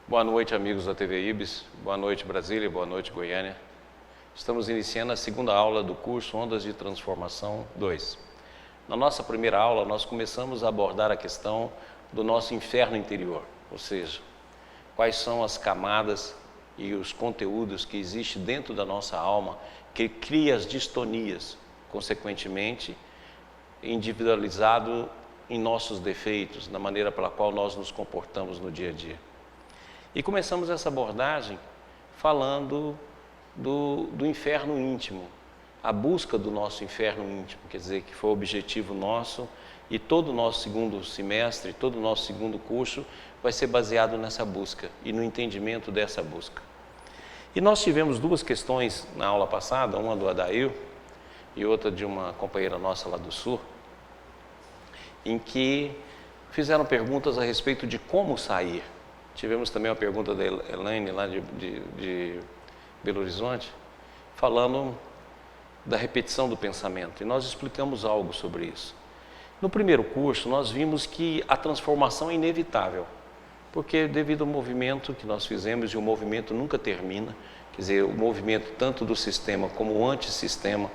Boa noite, amigos da TV Ibis. Boa noite, Brasília. Boa noite, Goiânia. Estamos iniciando a segunda aula do curso Ondas de Transformação 2. Na nossa primeira aula, nós começamos a abordar a questão do nosso inferno interior, ou seja, quais são as camadas e os conteúdos que existem dentro da nossa alma que cria as distonias, consequentemente, individualizado em nossos defeitos, na maneira pela qual nós nos comportamos no dia a dia. E começamos essa abordagem falando do inferno íntimo, a busca do nosso inferno íntimo, quer dizer, que foi o objetivo nosso, e todo o nosso segundo semestre, todo o nosso segundo curso vai ser baseado nessa busca e no entendimento dessa busca. E nós tivemos duas questões na aula passada, uma do Adair e outra de uma companheira nossa lá do Sul, em que fizeram perguntas a respeito de como sair. Tivemos também uma pergunta da Elaine, lá de Belo Horizonte, falando da repetição do pensamento, e nós explicamos algo sobre isso. No primeiro curso, nós vimos que a transformação é inevitável, porque devido ao movimento que nós fizemos, e o movimento nunca termina, quer dizer, o movimento tanto do sistema como o antissistema,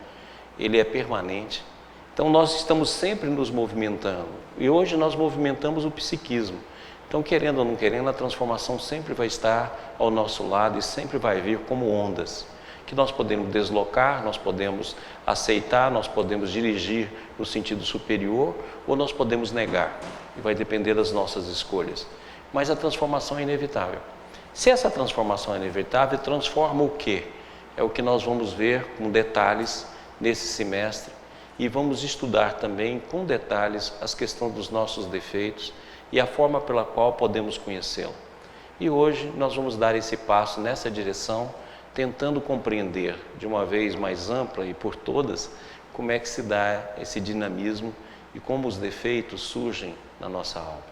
ele é permanente. Então nós estamos sempre nos movimentando, e hoje nós movimentamos o psiquismo. Então, querendo ou não querendo, a transformação sempre vai estar ao nosso lado e sempre vai vir como ondas, que nós podemos deslocar, nós podemos aceitar, nós podemos dirigir no sentido superior ou nós podemos negar, e vai depender das nossas escolhas. Mas a transformação é inevitável. Se essa transformação é inevitável, transforma o quê? É o que nós vamos ver com detalhes nesse semestre, e vamos estudar também com detalhes as questões dos nossos defeitos e a forma pela qual podemos conhecê-lo. E hoje nós vamos dar esse passo nessa direção, tentando compreender de uma vez mais ampla e por todas, como é que se dá esse dinamismo e como os defeitos surgem na nossa alma.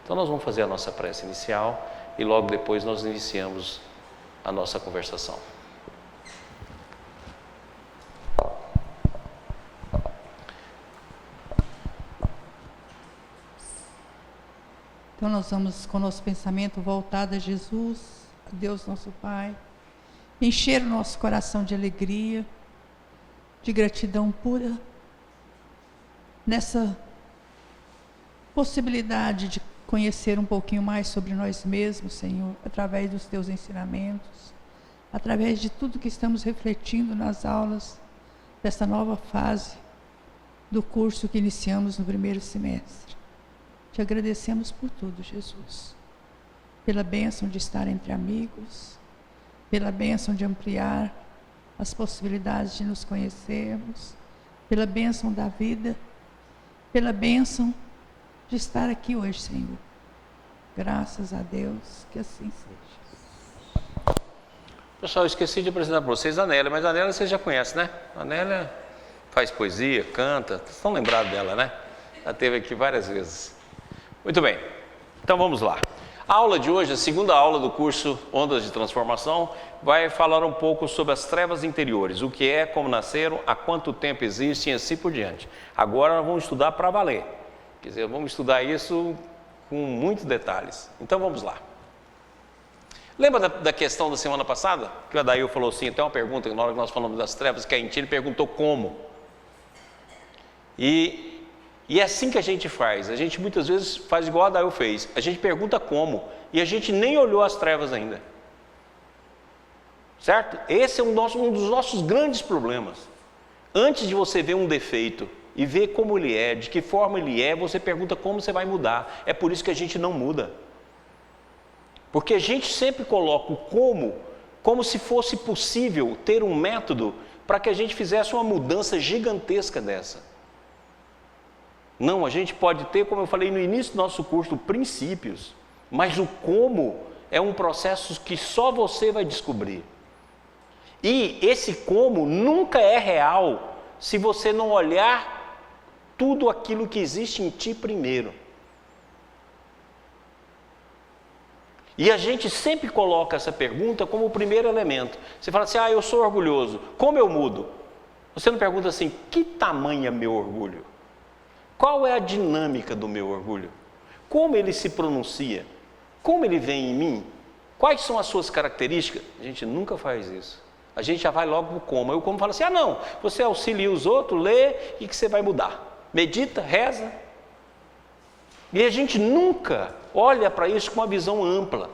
Então nós vamos fazer a nossa prece inicial e logo depois nós iniciamos a nossa conversação. Então nós vamos com o nosso pensamento voltado a Jesus, a Deus nosso Pai, encher o nosso coração de alegria, de gratidão pura, nessa possibilidade de conhecer um pouquinho mais sobre nós mesmos, Senhor, através dos Teus ensinamentos, através de tudo que estamos refletindo nas aulas dessa nova fase do curso que iniciamos no primeiro semestre. Te agradecemos por tudo, Jesus, pela bênção de estar entre amigos, pela bênção de ampliar as possibilidades de nos conhecermos, pela bênção da vida, pela bênção de estar aqui hoje, Senhor. Graças a Deus, que assim seja. Pessoal, eu esqueci de apresentar para vocês a Nélia, mas a Nélia vocês já conhecem, né? A Nélia faz poesia, canta, vocês estão lembrados dela, né? Ela esteve aqui várias vezes. Muito bem, então vamos lá. A aula de hoje, a segunda aula do curso Ondas de Transformação, vai falar um pouco sobre as trevas interiores, o que é, como nasceram, há quanto tempo existem e assim por diante. Agora nós vamos estudar para valer, quer dizer, vamos estudar isso com muitos detalhes. Então vamos lá. Lembra da questão da semana passada? Que o Adair falou assim, tem uma pergunta, na hora que nós falamos das trevas, que a gente perguntou como. E é assim que a gente faz, a gente muitas vezes faz igual a Adair fez, a gente pergunta como, e a gente nem olhou as trevas ainda, certo? Esse é um dos nossos grandes problemas. Antes de você ver um defeito e ver como ele é, de que forma ele é, você pergunta como você vai mudar. É por isso que a gente não muda, porque a gente sempre coloca o como se fosse possível ter um método para que a gente fizesse uma mudança gigantesca dessa. Não, a gente pode ter, como eu falei no início do nosso curso, princípios, mas o como é um processo que só você vai descobrir. E esse como nunca é real se você não olhar tudo aquilo que existe em ti primeiro. E a gente sempre coloca essa pergunta como o primeiro elemento. Você fala assim, eu sou orgulhoso, como eu mudo? Você não pergunta assim, que tamanho é meu orgulho? Qual é a dinâmica do meu orgulho? Como ele se pronuncia? Como ele vem em mim? Quais são as suas características? A gente nunca faz isso. A gente já vai logo para o como. Aí o como fala assim, não, você auxilia os outros, lê e que você vai mudar. Medita, reza. E a gente nunca olha para isso com uma visão ampla.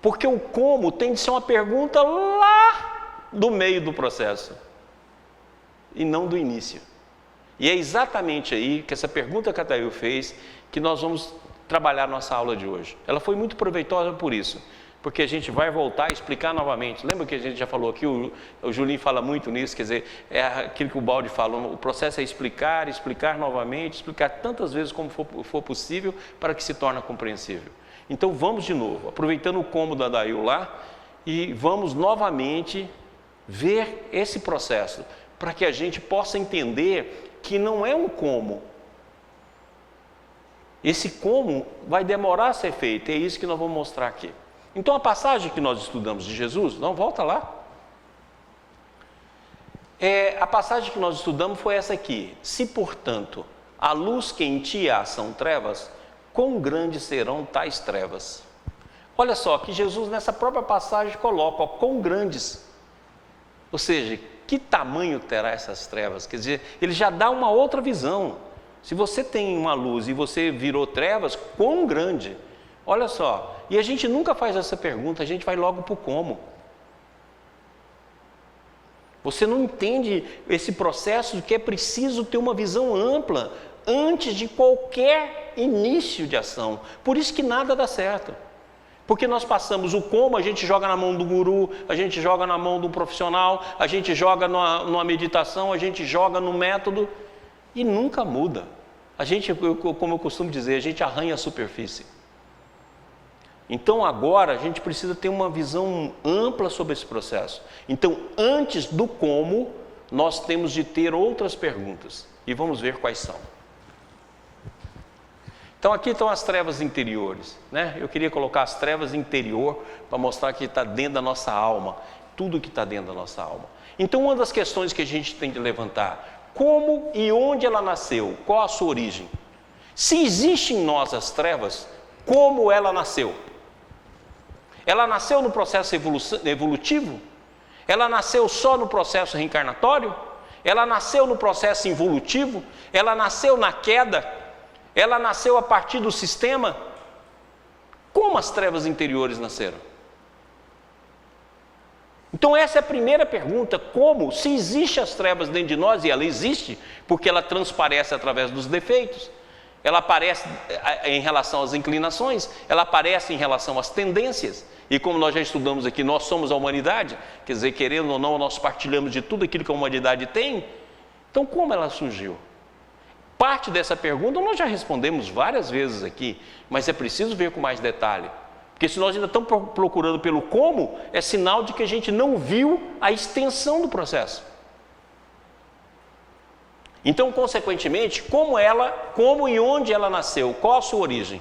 Porque o como tem de ser uma pergunta lá do meio do processo. E não do início. E é exatamente aí que essa pergunta que a Thail fez, que nós vamos trabalhar nossa aula de hoje. Ela foi muito proveitosa por isso. Porque a gente vai voltar a explicar novamente. Lembra que a gente já falou aqui, o Julinho fala muito nisso, quer dizer, é aquilo que o Baldi fala, o processo é explicar novamente, explicar tantas vezes como for possível para que se torne compreensível. Então vamos de novo, aproveitando o como da Dail lá, e vamos novamente ver esse processo, para que a gente possa entender que não é um como. Esse como vai demorar a ser feito, é isso que nós vamos mostrar aqui. Então a passagem que nós estudamos de Jesus, não, volta lá. A passagem que nós estudamos foi essa aqui. Se, portanto, a luz que em ti há são trevas, quão grandes serão tais trevas? Olha só, que Jesus nessa própria passagem coloca, quão grandes. Ou seja, que tamanho terá essas trevas? Quer dizer, ele já dá uma outra visão. Se você tem uma luz e você virou trevas, quão grande? Olha só, e a gente nunca faz essa pergunta, a gente vai logo para o como. Você não entende esse processo de que é preciso ter uma visão ampla antes de qualquer início de ação. Por isso que nada dá certo. Porque nós passamos o como, a gente joga na mão do guru, a gente joga na mão do profissional, a gente joga numa meditação, a gente joga no método e nunca muda. A gente, como eu costumo dizer, a gente arranha a superfície. Então agora a gente precisa ter uma visão ampla sobre esse processo. Então antes do como, nós temos de ter outras perguntas. E vamos ver quais são. Então aqui estão as trevas interiores, né? Eu queria colocar as trevas interior para mostrar que está dentro da nossa alma. Tudo que está dentro da nossa alma. Então uma das questões que a gente tem de levantar, como e onde ela nasceu? Qual a sua origem? Se existe em nós as trevas, como ela nasceu? Ela nasceu no processo evolutivo? Ela nasceu só no processo reencarnatório? Ela nasceu no processo involutivo? Ela nasceu na queda? Ela nasceu a partir do sistema? Como as trevas interiores nasceram? Então essa é a primeira pergunta, como? Se existe as trevas dentro de nós, e ela existe, porque ela transparece através dos defeitos, ela aparece em relação às inclinações, ela aparece em relação às tendências, e como nós já estudamos aqui, nós somos a humanidade, quer dizer, querendo ou não, nós partilhamos de tudo aquilo que a humanidade tem. Então como ela surgiu? Parte dessa pergunta nós já respondemos várias vezes aqui, mas é preciso ver com mais detalhe, porque se nós ainda estamos procurando pelo como, é sinal de que a gente não viu a extensão do processo. Então, consequentemente, como e onde ela nasceu, qual a sua origem?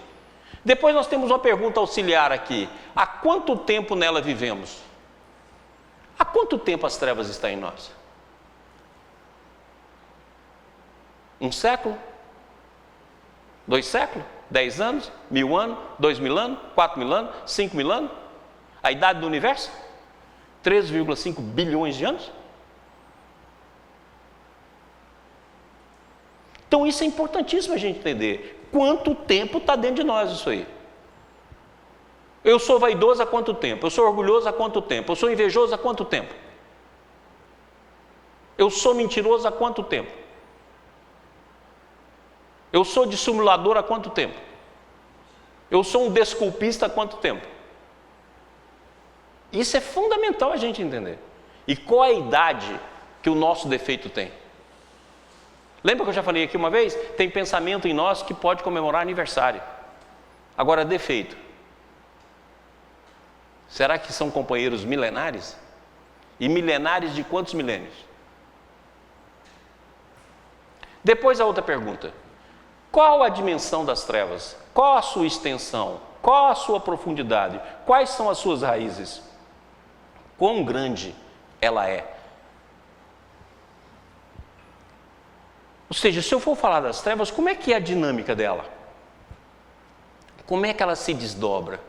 Depois nós temos uma pergunta auxiliar aqui, há quanto tempo nela vivemos? Há quanto tempo as trevas estão em nós? 1 século? 2 séculos? 10 anos? 1000 anos? 2000 anos? 4000 anos? 5000 anos? A idade do universo? 3,5 bilhões de anos? Então isso é importantíssimo a gente entender. Quanto tempo está dentro de nós isso aí? Eu sou vaidoso há quanto tempo? Eu sou orgulhoso há quanto tempo? Eu sou invejoso há quanto tempo? Eu sou mentiroso há quanto tempo? Eu sou dissimulador há quanto tempo? Eu sou um desculpista há quanto tempo? Isso é fundamental a gente entender. E qual é a idade que o nosso defeito tem? Lembra que eu já falei aqui uma vez? Tem pensamento em nós que pode comemorar aniversário. Agora, defeito. Será que são companheiros milenares? E milenares de quantos milênios? Depois a outra pergunta. Qual a dimensão das trevas? Qual a sua extensão? Qual a sua profundidade? Quais são as suas raízes? Quão grande ela é? Ou seja, se eu for falar das trevas, como é que é a dinâmica dela? Como é que ela se desdobra?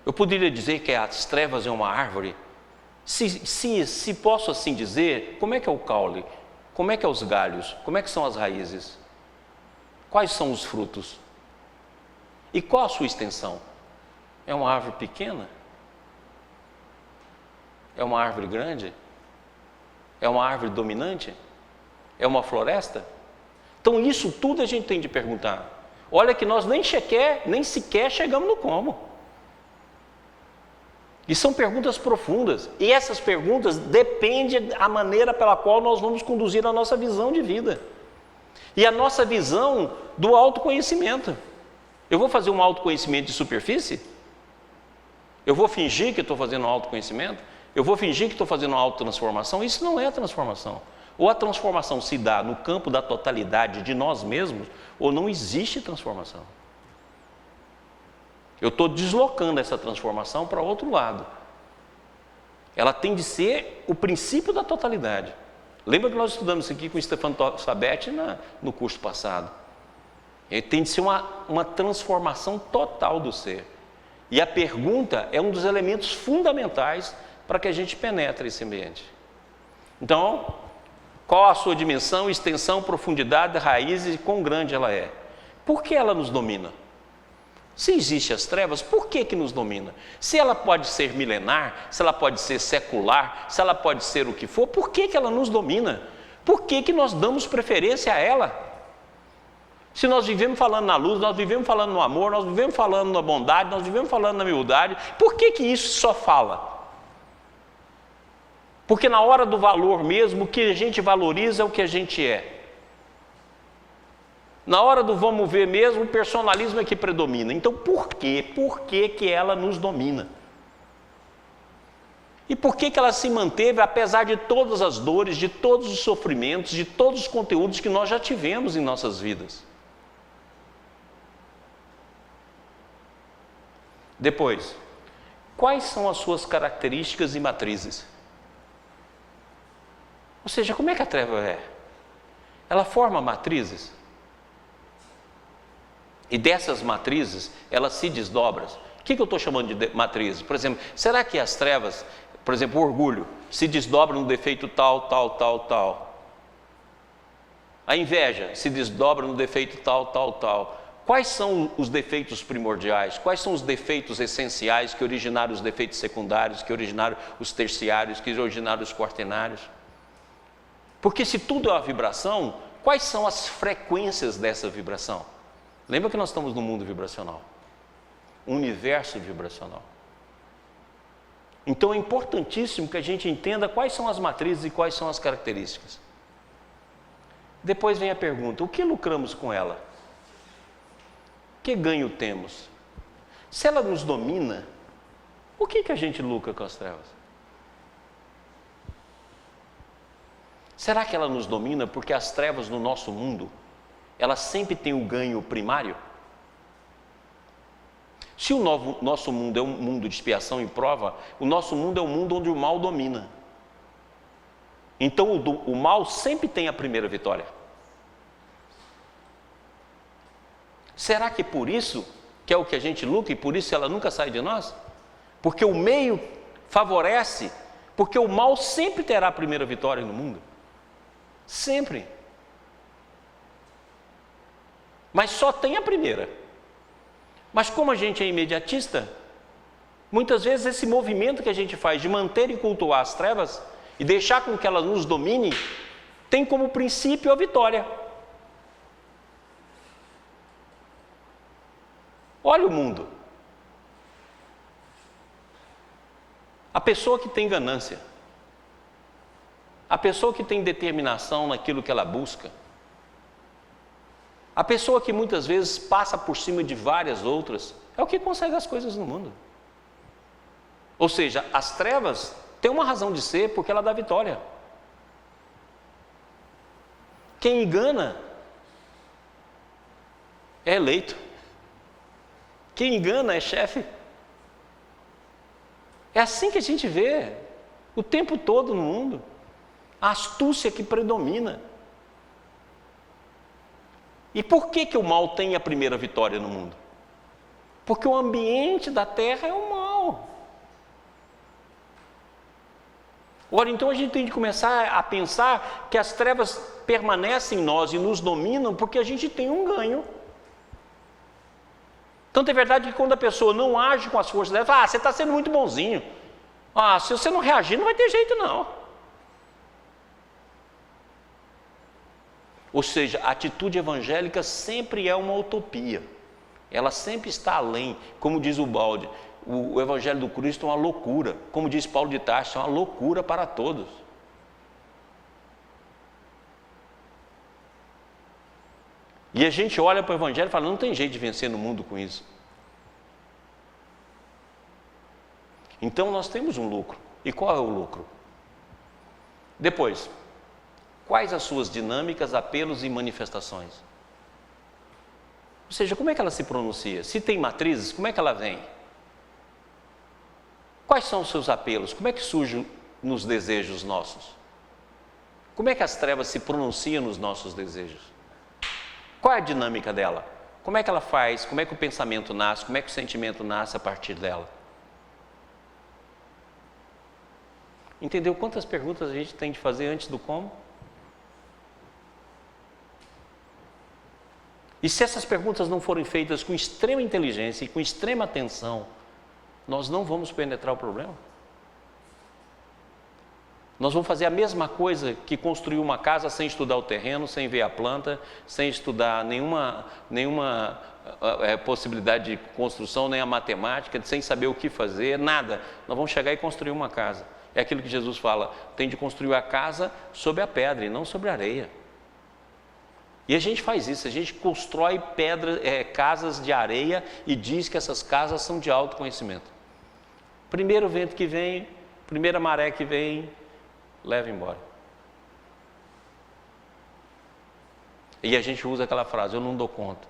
Eu poderia dizer que as trevas é uma árvore? Se posso assim dizer, como é que é o caule? Como é que é os galhos? Como é que são as raízes? Quais são os frutos? E qual a sua extensão? É uma árvore pequena? É uma árvore grande? É uma árvore dominante? É uma floresta? Então isso tudo a gente tem de perguntar. Olha que nós nem sequer chegamos no como. E são perguntas profundas. E essas perguntas dependem da maneira pela qual nós vamos conduzir a nossa visão de vida. E a nossa visão do autoconhecimento. Eu vou fazer um autoconhecimento de superfície? Eu vou fingir que estou fazendo um autoconhecimento? Eu vou fingir que estou fazendo uma autotransformação? Isso não é transformação. Ou a transformação se dá no campo da totalidade de nós mesmos, ou não existe transformação. Eu estou deslocando essa transformação para outro lado. Ela tem de ser o princípio da totalidade. Lembra que nós estudamos isso aqui com o Stefano Sabetti no curso passado? Ele tem de ser uma transformação total do ser. E a pergunta é um dos elementos fundamentais para que a gente penetre esse ambiente. Então, qual a sua dimensão, extensão, profundidade, raízes e quão grande ela é? Por que ela nos domina? Se existem as trevas, por que nos domina? Se ela pode ser milenar, se ela pode ser secular, se ela pode ser o que for, por que ela nos domina? Por que nós damos preferência a ela? Se nós vivemos falando na luz, nós vivemos falando no amor, nós vivemos falando na bondade, nós vivemos falando na humildade, por que isso só fala? Porque na hora do valor mesmo, o que a gente valoriza é o que a gente é. Na hora do vamos ver mesmo, o personalismo é que predomina. Então por quê? Por que ela nos domina? E por que ela se manteve apesar de todas as dores, de todos os sofrimentos, de todos os conteúdos que nós já tivemos em nossas vidas? Depois, quais são as suas características e matrizes? Ou seja, como é que a treva é? Ela forma matrizes? E dessas matrizes, ela se desdobra. O que eu estou chamando de matrizes? Por exemplo, será que as trevas, por exemplo, o orgulho, se desdobra no defeito tal? A inveja se desdobra no defeito tal. Quais são os defeitos primordiais? Quais são os defeitos essenciais que originaram os defeitos secundários, que originaram os terciários, que originaram os quaternários? Porque se tudo é uma vibração, quais são as frequências dessa vibração? Lembra que nós estamos no mundo vibracional, um universo vibracional. Então é importantíssimo que a gente entenda quais são as matrizes e quais são as características. Depois vem a pergunta: o que lucramos com ela? Que ganho temos? Se ela nos domina, o que a gente lucra com as trevas? Será que ela nos domina porque as trevas no nosso mundo, elas sempre têm o ganho primário? Se o nosso mundo é um mundo de expiação e prova, o nosso mundo é um mundo onde o mal domina. Então o mal sempre tem a primeira vitória. Será que por isso que é o que a gente luta e por isso ela nunca sai de nós? Porque o meio favorece, porque o mal sempre terá a primeira vitória no mundo. Sempre. Mas só tem a primeira. Mas como a gente é imediatista, muitas vezes esse movimento que a gente faz de manter e cultuar as trevas e deixar com que elas nos dominem, tem como princípio a vitória. Olha o mundo. A pessoa que tem ganância, a pessoa que tem determinação naquilo que ela busca, a pessoa que muitas vezes passa por cima de várias outras, é o que consegue as coisas no mundo. Ou seja, as trevas têm uma razão de ser porque ela dá vitória. Quem engana é eleito. Quem engana é chefe. É assim que a gente vê o tempo todo no mundo. A astúcia que predomina. E por que o mal tem a primeira vitória no mundo? Porque o ambiente da terra é o mal. Ora, então a gente tem de começar a pensar que as trevas permanecem em nós e nos dominam porque a gente tem um ganho. Tanto é verdade que quando a pessoa não age com as forças dela, fala, você está sendo muito bonzinho. Se você não reagir, não vai ter jeito não. Ou seja, a atitude evangélica sempre é uma utopia. Ela sempre está além. Como diz o Balde, o Evangelho do Cristo é uma loucura. Como diz Paulo de Tarso, é uma loucura para todos. E a gente olha para o Evangelho e fala, não tem jeito de vencer no mundo com isso. Então nós temos um lucro. E qual é o lucro? Depois, quais as suas dinâmicas, apelos e manifestações? Ou seja, como é que ela se pronuncia? Se tem matrizes, como é que ela vem? Quais são os seus apelos? Como é que surge nos desejos nossos? Como é que as trevas se pronunciam nos nossos desejos? Qual é a dinâmica dela? Como é que ela faz? Como é que o pensamento nasce? Como é que o sentimento nasce a partir dela? Entendeu quantas perguntas a gente tem de fazer antes do como? E se essas perguntas não forem feitas com extrema inteligência e com extrema atenção, nós não vamos penetrar o problema. Nós vamos fazer a mesma coisa que construir uma casa sem estudar o terreno, sem ver a planta, sem estudar nenhuma possibilidade de construção, nem a matemática, sem saber o que fazer, nada. Nós vamos chegar e construir uma casa. É aquilo que Jesus fala, tem de construir a casa sobre a pedra e não sobre a areia. E a gente faz isso, a gente constrói casas de areia e diz que essas casas são de autoconhecimento. Primeiro vento que vem, primeira maré que vem, leva embora. E a gente usa aquela frase, eu não dou conta.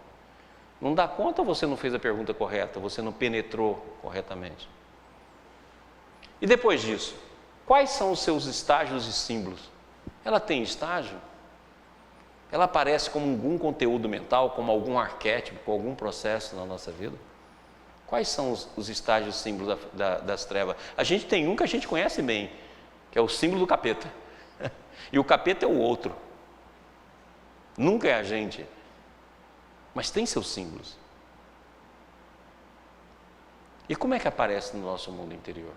Não dá conta ou você não fez a pergunta correta, você não penetrou corretamente? E depois disso, quais são os seus estágios e símbolos? Ela tem estágio? Ela aparece como algum conteúdo mental, como algum arquétipo, com algum processo na nossa vida? Quais são os estágios símbolos das trevas? A gente tem um que a gente conhece bem, que é o símbolo do capeta. E o capeta é o outro. Nunca é a gente. Mas tem seus símbolos. E como é que aparece no nosso mundo interior?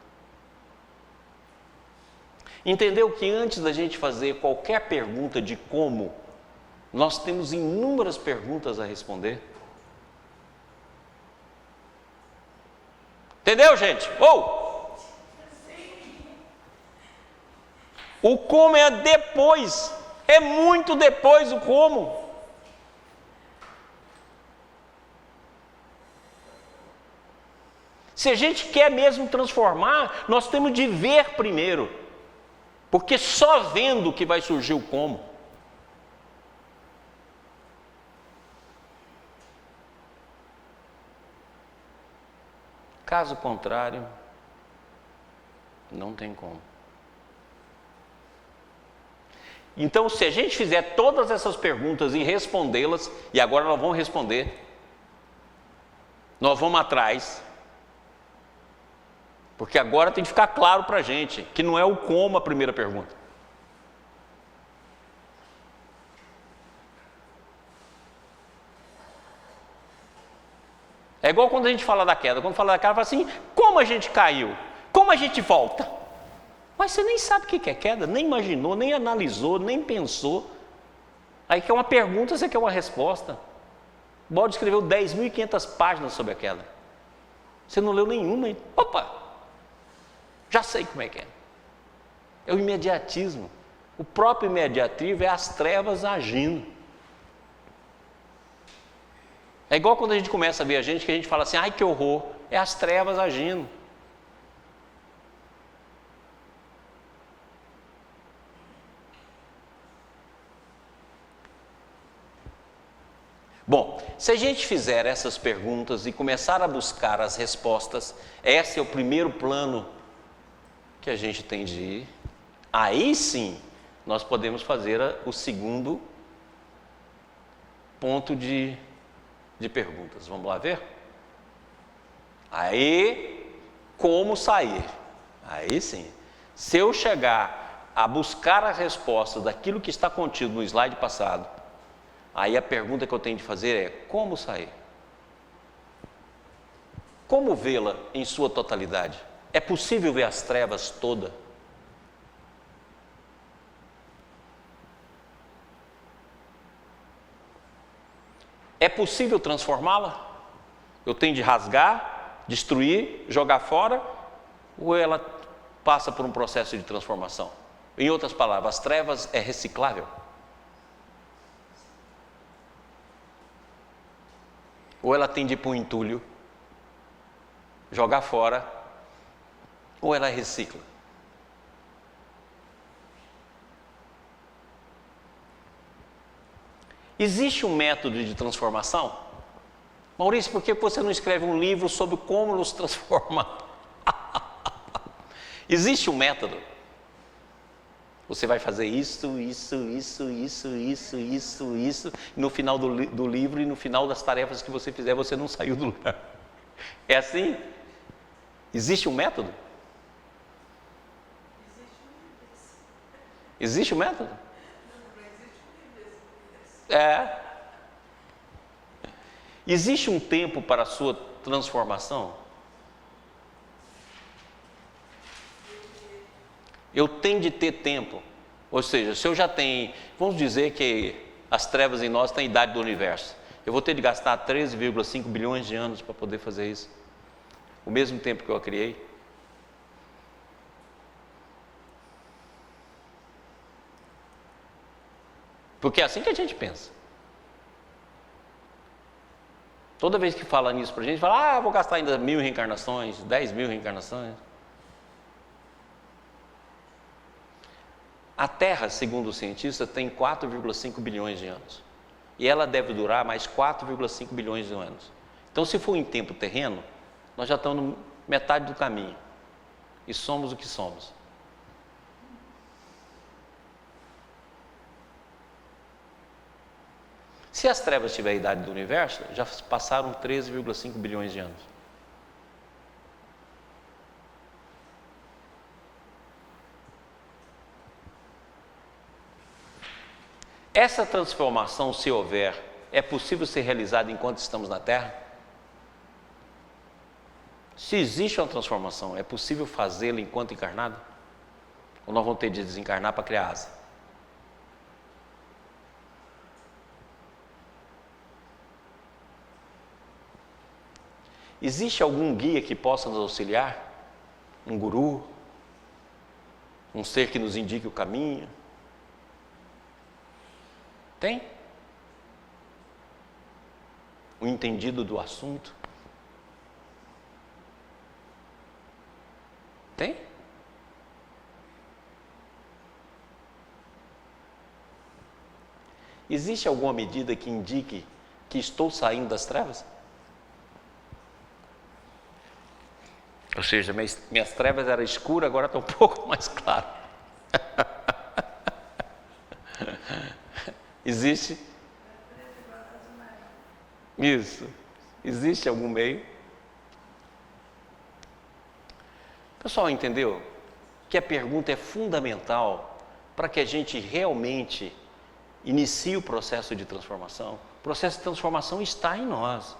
Entendeu que antes da gente fazer qualquer pergunta de como, nós temos inúmeras perguntas a responder? Entendeu, gente? O como é depois, é muito depois o como. Se a gente quer mesmo transformar, nós temos de ver primeiro, porque só vendo que vai surgir o como. Caso contrário, não tem como. Então, se a gente fizer todas essas perguntas e respondê-las, e agora nós vamos responder, nós vamos atrás, porque agora tem que ficar claro para a gente que não é o como a primeira pergunta. É igual quando a gente fala da queda. Quando fala da queda, fala assim, como a gente caiu? Como a gente volta? Mas você nem sabe o que é queda, nem imaginou, nem analisou, nem pensou. Aí quer uma pergunta, você quer uma resposta. O Balde escreveu 10.500 páginas sobre a queda. Você não leu nenhuma, hein? Opa! Já sei como é que é. É o imediatismo. O próprio imediatismo é as trevas agindo. É igual quando a gente começa a ver a gente, que a gente fala assim, ai que horror, é as trevas agindo. Bom, se a gente fizer essas perguntas e começar a buscar as respostas, esse é o primeiro plano que a gente tem de ir. Aí sim, nós podemos fazer o segundo ponto de perguntas. Vamos lá ver? Aí, como sair? Aí sim. Se eu chegar a buscar a resposta daquilo que está contido no slide passado, aí a pergunta que eu tenho de fazer é: como sair? Como vê-la em sua totalidade? É possível ver as trevas todas? É possível transformá-la? Eu tenho de rasgar, destruir, jogar fora, ou ela passa por um processo de transformação? Em outras palavras, as trevas é reciclável? Ou ela tem de ir para o entulho, jogar fora, ou ela recicla? Existe um método de transformação? Maurício, por que você não escreve um livro sobre como nos transformar? Existe um método. Você vai fazer isso, e no final do livro e no final das tarefas que você fizer, você não saiu do lugar. É assim? Existe um método? Existe um método? É. Existe um tempo para a sua transformação? Eu tenho de ter tempo. Ou seja, se eu já tenho, vamos dizer que as trevas em nós têm a idade do universo, eu vou ter de gastar 13,5 bilhões de anos para poder fazer isso. O mesmo tempo que eu a criei. Porque é assim que a gente pensa. Toda vez que fala nisso para a gente, fala: vou gastar ainda 1000 reencarnações, 10.000 reencarnações. A Terra, segundo os cientistas, tem 4,5 bilhões de anos. E ela deve durar mais 4,5 bilhões de anos. Então, se for em tempo terreno, nós já estamos na metade do caminho. E somos o que somos. Se as trevas tiverem a idade do universo, já passaram 13,5 bilhões de anos. Essa transformação, se houver, é possível ser realizada enquanto estamos na Terra? Se existe uma transformação, é possível fazê-la enquanto encarnado? Ou nós vamos ter de desencarnar para criar asa? Existe algum guia que possa nos auxiliar? Um guru? Um ser que nos indique o caminho? Tem? Um entendido do assunto? Tem? Existe alguma medida que indique que estou saindo das trevas? Ou seja, minhas trevas eram escuras, agora estão um pouco mais claras. Existe? Isso. Existe algum meio? Pessoal, entendeu? Que a pergunta é fundamental para que a gente realmente inicie o processo de transformação. O processo de transformação está em nós.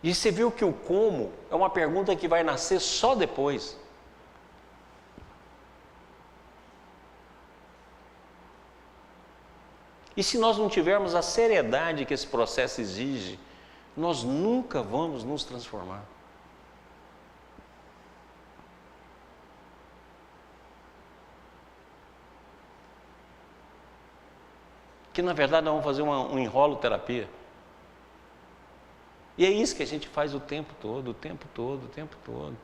E você viu que o como é uma pergunta que vai nascer só depois. E se nós não tivermos a seriedade que esse processo exige, nós nunca vamos nos transformar. Que na verdade nós vamos fazer um enrolo-terapia. E é isso que a gente faz o tempo todo, o tempo todo, o tempo todo.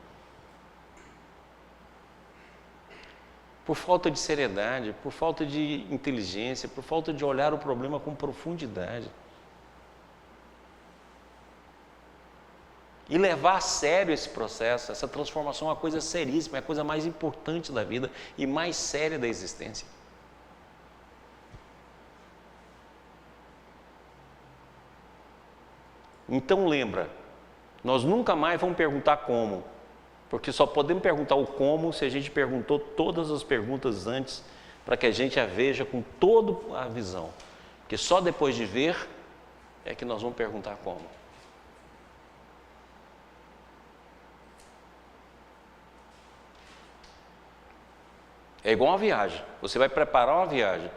Por falta de seriedade, por falta de inteligência, por falta de olhar o problema com profundidade. E levar a sério esse processo, essa transformação é uma coisa seríssima, é a coisa mais importante da vida e mais séria da existência. Então lembra, nós nunca mais vamos perguntar como, porque só podemos perguntar o como se a gente perguntou todas as perguntas antes, para que a gente a veja com toda a visão. Porque só depois de ver é que nós vamos perguntar como. É igual uma viagem. Você vai preparar uma viagem.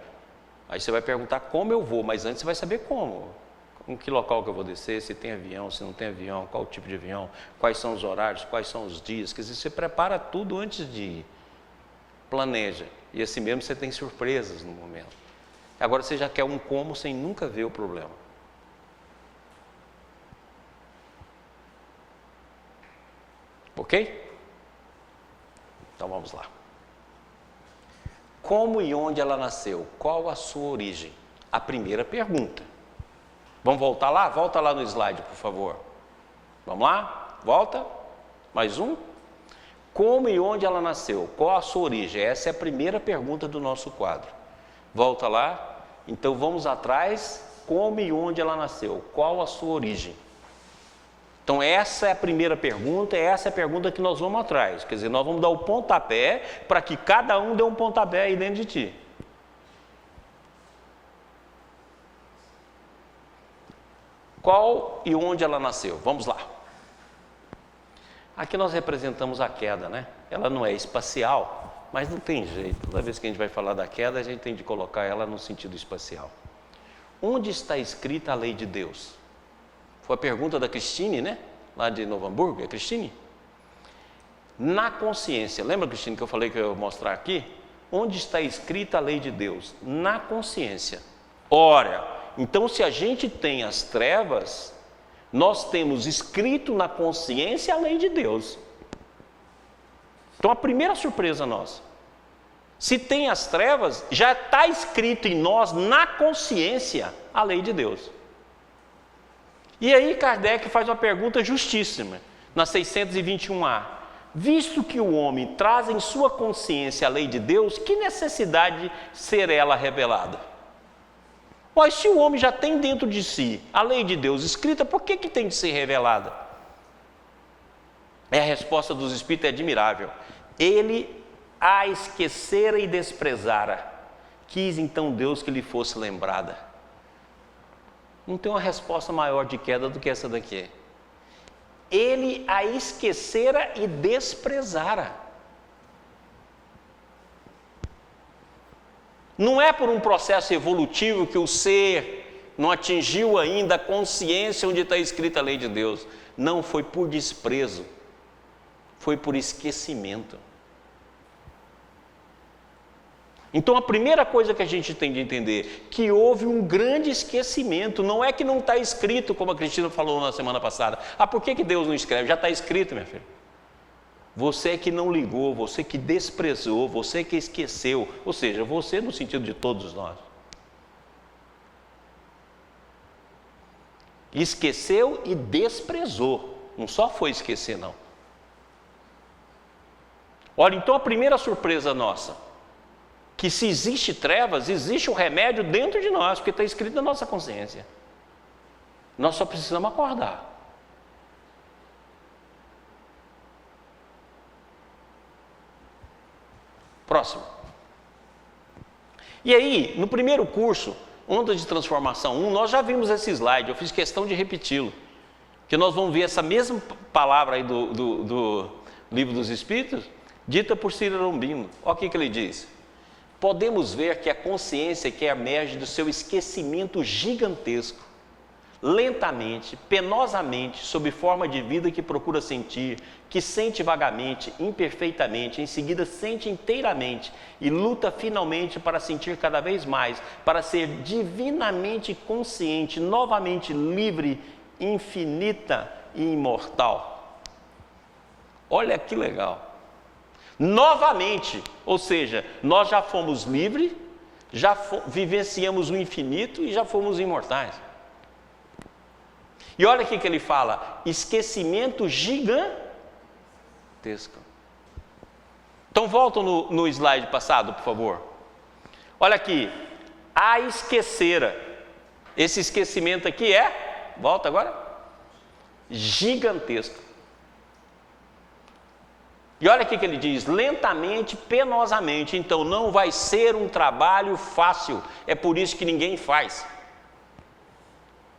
Aí você vai perguntar como eu vou, mas antes você vai saber como. Em que local que eu vou descer, se tem avião, se não tem avião, qual o tipo de avião, quais são os horários, quais são os dias. Quer dizer, você prepara tudo antes de ir. Planeja. E assim mesmo você tem surpresas no momento. Agora você já quer um como sem nunca ver o problema. Ok? Então vamos lá. Como e onde ela nasceu? Qual a sua origem? A primeira pergunta. Vamos voltar lá? Volta lá no slide, por favor. Vamos lá? Volta. Mais um. Como e onde ela nasceu? Qual a sua origem? Essa é a primeira pergunta do nosso quadro. Volta lá. Então vamos atrás. Como e onde ela nasceu? Qual a sua origem? Então essa é a primeira pergunta, essa é a pergunta que nós vamos atrás. Quer dizer, nós vamos dar o pontapé para que cada um dê um pontapé aí dentro de ti. Qual e onde ela nasceu? Vamos lá. Aqui nós representamos a queda, né? Ela não é espacial, mas não tem jeito. Toda vez que a gente vai falar da queda, a gente tem de colocar ela no sentido espacial. Onde está escrita a lei de Deus? Foi a pergunta da Cristine, né? Lá de Novo Hamburgo, é Cristine? Na consciência, lembra, Cristine, que eu falei que eu ia mostrar aqui? Onde está escrita a lei de Deus? Na consciência. Ora, então se a gente tem as trevas, nós temos escrito na consciência a lei de Deus. Então a primeira surpresa nossa. Se tem as trevas, já está escrito em nós, na consciência, a lei de Deus. E aí Kardec faz uma pergunta justíssima, na 621A. Visto que o homem traz em sua consciência a lei de Deus, que necessidade ser ela revelada? Mas se o homem já tem dentro de si a lei de Deus escrita, por que tem de ser revelada? A resposta dos Espíritos é admirável. Ele a esquecera e desprezara. Quis então Deus que lhe fosse lembrada. Não tem uma resposta maior de queda do que essa daqui. Ele a esquecera e desprezara. Não é por um processo evolutivo que o ser não atingiu ainda a consciência onde está escrita a lei de Deus. Não, foi por desprezo. Foi por esquecimento. Então a primeira coisa que a gente tem de entender, que houve um grande esquecimento, não é que não está escrito, como a Cristina falou na semana passada. Ah, por que Deus não escreve? Já está escrito, minha filha. Você que não ligou, você que desprezou, você que esqueceu, ou seja, você no sentido de todos nós. Esqueceu e desprezou, não só foi esquecer não. Olha, então a primeira surpresa nossa, que se existe trevas, existe o remédio dentro de nós, porque está escrito na nossa consciência. Nós só precisamos acordar. Próximo. E aí, no primeiro curso, Onda de Transformação 1, nós já vimos esse slide, eu fiz questão de repeti-lo. Que nós vamos ver essa mesma palavra aí do Livro dos Espíritos, dita por Ciro Lombino. Olha o que ele diz. Podemos ver que a consciência que emerge do seu esquecimento gigantesco, lentamente, penosamente, sob forma de vida que procura sentir, que sente vagamente, imperfeitamente, em seguida sente inteiramente e luta finalmente para sentir cada vez mais, para ser divinamente consciente, novamente livre, infinita e imortal. Olha que legal. Novamente, ou seja, nós já fomos livres, já vivenciamos o infinito e já fomos imortais. E olha o que ele fala, esquecimento gigantesco. Então volta no slide passado, por favor. Olha aqui, a esquecera. Esse esquecimento aqui volta agora, gigantesco. E olha o que ele diz: lentamente, penosamente. Então não vai ser um trabalho fácil. É por isso que ninguém faz.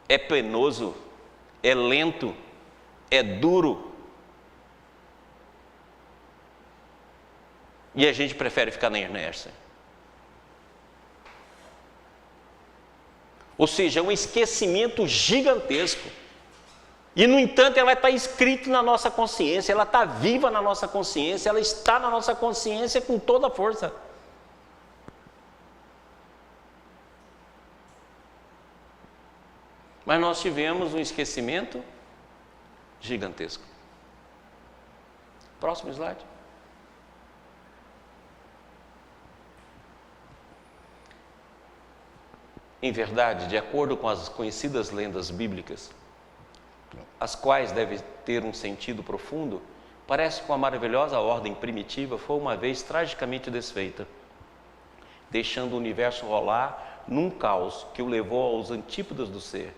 É penoso, é lento, é duro. E a gente prefere ficar na inércia. Ou seja, é um esquecimento gigantesco. E, no entanto, ela está escrita na nossa consciência, ela está viva na nossa consciência, ela está na nossa consciência com toda a força. Mas nós tivemos um esquecimento gigantesco. Próximo slide. Em verdade, de acordo com as conhecidas lendas bíblicas, as quais devem ter um sentido profundo, parece que uma maravilhosa ordem primitiva foi uma vez tragicamente desfeita, deixando o universo rolar num caos que o levou aos antípodas do ser,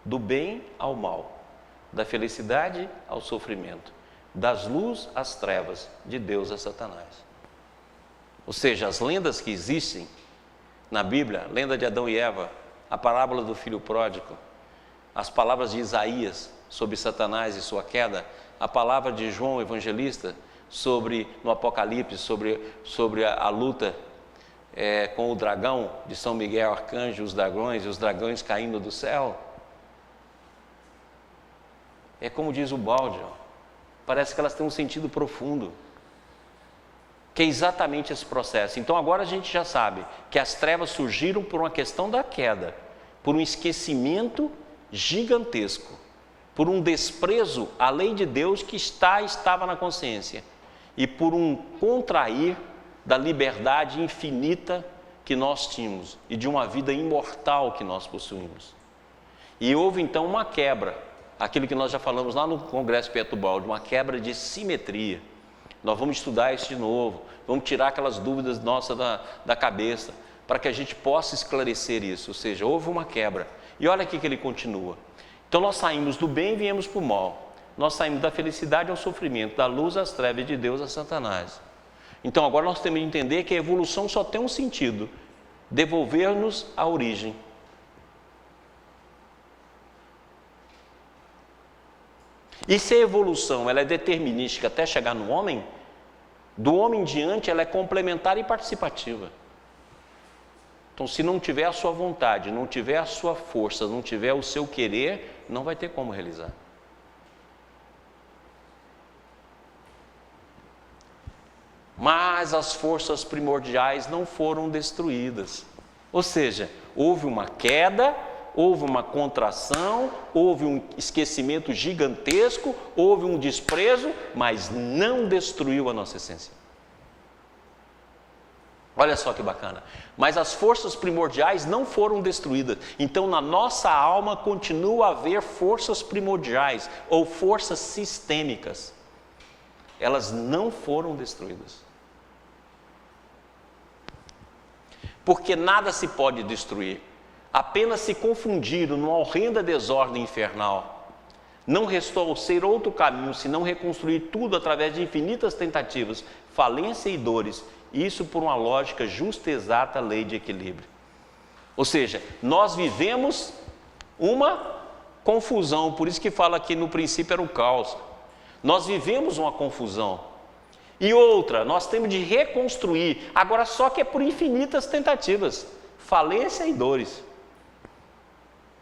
do bem ao mal, da felicidade ao sofrimento, das luzes às trevas, de Deus a Satanás. Ou seja, as lendas que existem na Bíblia, lenda de Adão e Eva, a parábola do filho pródigo, as palavras de Isaías sobre Satanás e sua queda, a palavra de João Evangelista no Apocalipse sobre a luta com o dragão de São Miguel Arcanjo, os dragões e os dragões caindo do céu. É como diz o Balde, parece que elas têm um sentido profundo, que é exatamente esse processo. Então agora a gente já sabe que as trevas surgiram por uma questão da queda, por um esquecimento gigantesco, por um desprezo à lei de Deus que estava na consciência, e por um contrair da liberdade infinita que nós tínhamos e de uma vida imortal que nós possuímos. E houve então uma quebra, aquilo que nós já falamos lá no Congresso Pietro-Baldi, uma quebra de simetria. Nós vamos estudar isso de novo, vamos tirar aquelas dúvidas nossas da cabeça, para que a gente possa esclarecer isso. Ou seja, houve uma quebra. E olha aqui que ele continua. Então nós saímos do bem e viemos para o mal. Nós saímos da felicidade ao sofrimento, da luz às trevas, de Deus a Satanás. Então agora nós temos que entender que a evolução só tem um sentido: devolver-nos à origem. E se a evolução ela é determinística até chegar no homem, do homem em diante ela é complementar e participativa. Então, se não tiver a sua vontade, não tiver a sua força, não tiver o seu querer, não vai ter como realizar. Mas as forças primordiais não foram destruídas. Ou seja, houve uma queda, houve uma contração, houve um esquecimento gigantesco, houve um desprezo, mas não destruiu a nossa essência. Olha só que bacana. Mas as forças primordiais não foram destruídas. Então, na nossa alma continua a haver forças primordiais ou forças sistêmicas. Elas não foram destruídas. Porque nada se pode destruir. Apenas se confundiram numa horrenda desordem infernal. Não restou ao ser outro caminho senão reconstruir tudo através de infinitas tentativas, falência e dores. Isso por uma lógica justa e exata lei de equilíbrio. Ou seja, nós vivemos uma confusão, por isso que fala aqui no princípio era o caos. Nós vivemos uma confusão. E outra, nós temos de reconstruir, agora só que é por infinitas tentativas, falência e dores.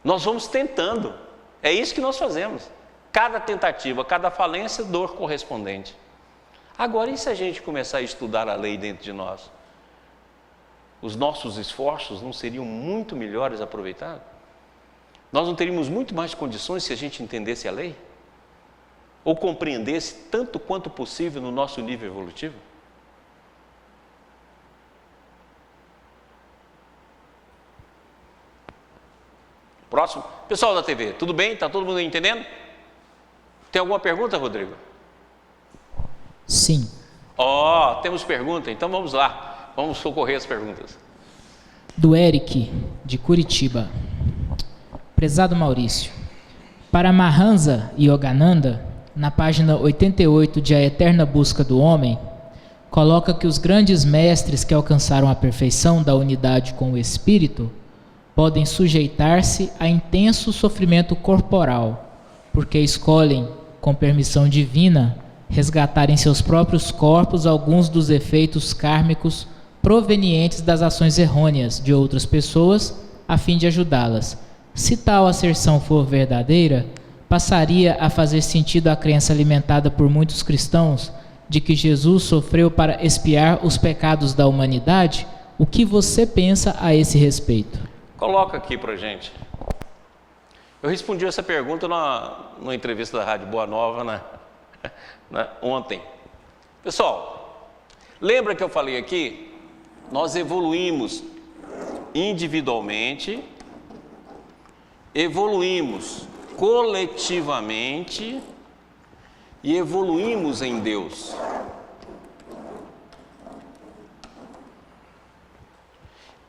Nós vamos tentando, é isso que nós fazemos. Cada tentativa, cada falência, dor correspondente. Agora, e se a gente começar a estudar a lei dentro de nós? Os nossos esforços não seriam muito melhores aproveitados? Nós não teríamos muito mais condições se a gente entendesse a lei? Ou compreendesse tanto quanto possível no nosso nível evolutivo? Próximo. Pessoal da TV, tudo bem? Está todo mundo entendendo? Tem alguma pergunta, Rodrigo? Sim. Temos pergunta, então vamos lá. Vamos socorrer as perguntas. Do Eric, de Curitiba. Prezado Maurício, Para Mahansa Yogananda, na página 88 de A Eterna Busca do Homem, coloca que os grandes mestres que alcançaram a perfeição da unidade com o Espírito podem sujeitar-se a intenso sofrimento corporal, porque escolhem, com permissão divina, resgatar em seus próprios corpos alguns dos efeitos kármicos provenientes das ações errôneas de outras pessoas, a fim de ajudá-las. Se tal asserção for verdadeira, passaria a fazer sentido a crença alimentada por muitos cristãos de que Jesus sofreu para expiar os pecados da humanidade? O que você pensa a esse respeito? Coloca aqui pra gente. Eu respondi essa pergunta numa entrevista da Rádio Boa Nova ontem. Pessoal, lembra que eu falei aqui? Nós evoluímos individualmente, evoluímos coletivamente e evoluímos em Deus.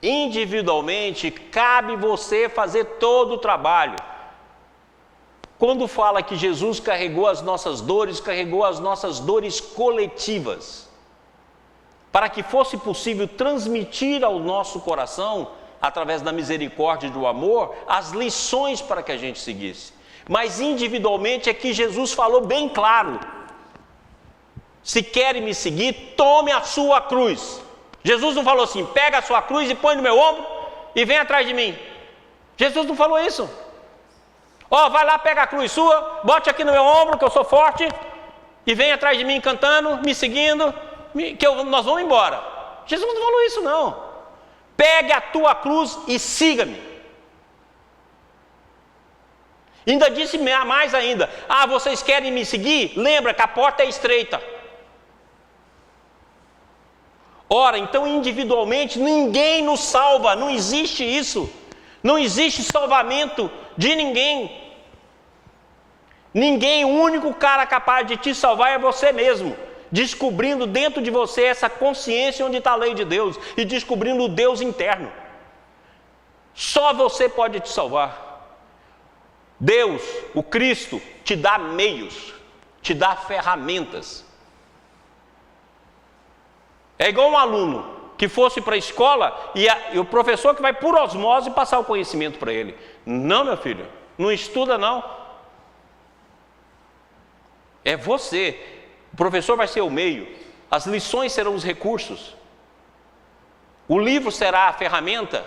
Individualmente, cabe você fazer todo o trabalho. Quando fala que Jesus carregou as nossas dores coletivas, para que fosse possível transmitir ao nosso coração, através da misericórdia e do amor, as lições para que a gente seguisse. Mas individualmente é que Jesus falou bem claro: se querem me seguir, tome a sua cruz. Jesus não falou assim: pega a sua cruz e põe no meu ombro e vem atrás de mim. Jesus não falou isso. Vai lá, pega a cruz sua, bote aqui no meu ombro, que eu sou forte, e vem atrás de mim cantando, me seguindo, nós vamos embora. Jesus não falou isso, não. Pegue a tua cruz e siga-me. Ainda disse mais ainda: vocês querem me seguir? Lembra que a porta é estreita. Ora, então individualmente ninguém nos salva, não existe isso. Não existe salvamento de ninguém. Ninguém, o único cara capaz de te salvar é você mesmo, descobrindo dentro de você essa consciência onde está a lei de Deus e descobrindo o Deus interno. Só você pode te salvar. Deus, o Cristo, te dá meios, te dá ferramentas. É igual um aluno que fosse para a escola e o professor que vai por osmose passar o conhecimento para ele. Não, meu filho, não estuda não. É você. O professor vai ser o meio, as lições serão os recursos, o livro será a ferramenta,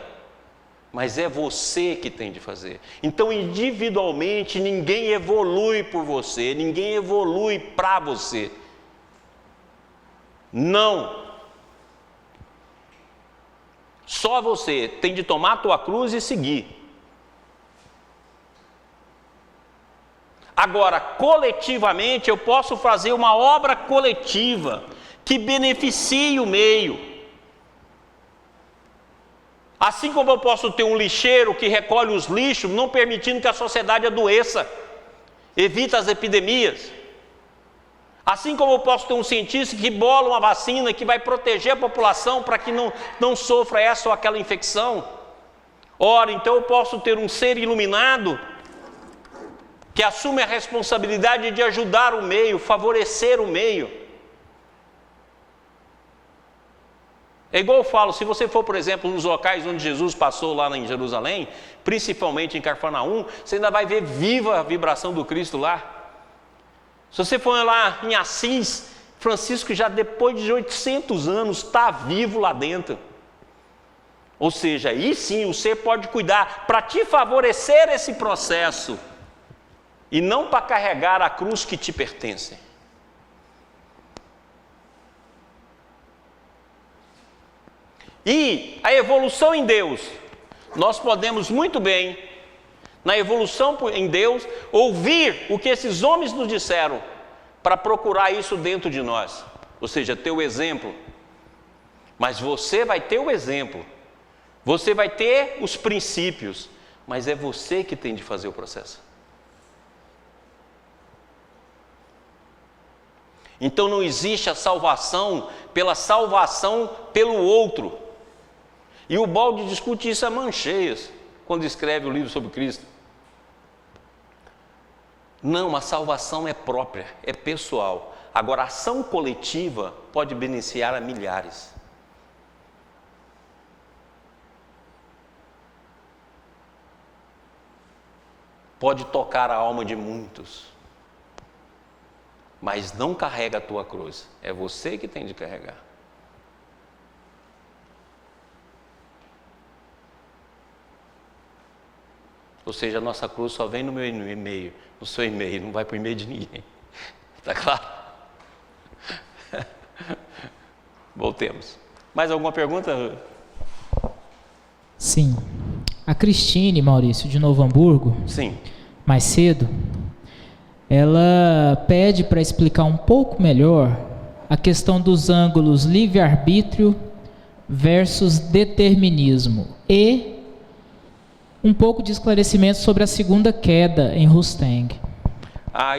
mas é você que tem de fazer. Então, individualmente, ninguém evolui por você, ninguém evolui para você. Não. Só você tem de tomar a tua cruz e seguir. Agora, coletivamente, eu posso fazer uma obra coletiva que beneficie o meio. Assim como eu posso ter um lixeiro que recolhe os lixos, não permitindo que a sociedade adoeça, evita as epidemias. Assim como eu posso ter um cientista que bola uma vacina que vai proteger a população para que não sofra essa ou aquela infecção. Ora, então eu posso ter um ser iluminado que assume a responsabilidade de ajudar o meio, favorecer o meio. É igual eu falo, se você for, por exemplo, nos locais onde Jesus passou lá em Jerusalém, principalmente em Cafarnaum, você ainda vai ver viva a vibração do Cristo lá. Se você for lá em Assis, Francisco já depois de 800 anos está vivo lá dentro. Ou seja, aí sim o ser pode cuidar para te favorecer esse processo e não para carregar a cruz que te pertence. E a evolução em Deus, nós podemos muito bem, na evolução em Deus, ouvir o que esses homens nos disseram, para procurar isso dentro de nós, ou seja, ter o exemplo. Mas você vai ter o exemplo, você vai ter os princípios, mas é você que tem de fazer o processo. Então não existe a salvação pelo outro. E o Balde discute isso a mãos cheias, quando escreve o livro sobre Cristo. Não, a salvação é própria, é pessoal. Agora, a ação coletiva pode beneficiar a milhares. Pode tocar a alma de muitos. Mas não carrega a tua cruz. É você que tem de carregar. Ou seja, a nossa cruz só vem no meu e-mail, no seu e-mail, não vai para o e-mail de ninguém. Está claro? Voltemos. Mais alguma pergunta? Sim. A Cristine, Maurício, de Novo Hamburgo, Sim. mais cedo, ela pede para explicar um pouco melhor a questão dos ângulos livre-arbítrio versus determinismo e um pouco de esclarecimento sobre a segunda queda em Rustang.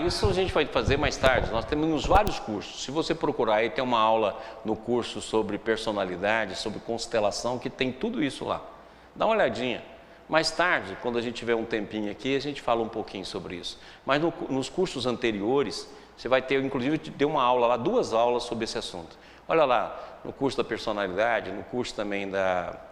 Isso a gente vai fazer mais tarde. Nós temos vários cursos. Se você procurar aí, tem uma aula no curso sobre personalidade, sobre constelação, que tem tudo isso lá. Dá uma olhadinha. Mais tarde, quando a gente tiver um tempinho aqui, a gente fala um pouquinho sobre isso. Mas nos cursos anteriores, você vai ter, inclusive, deu uma aula lá, 2 aulas sobre esse assunto. Olha lá, no curso da personalidade, no curso também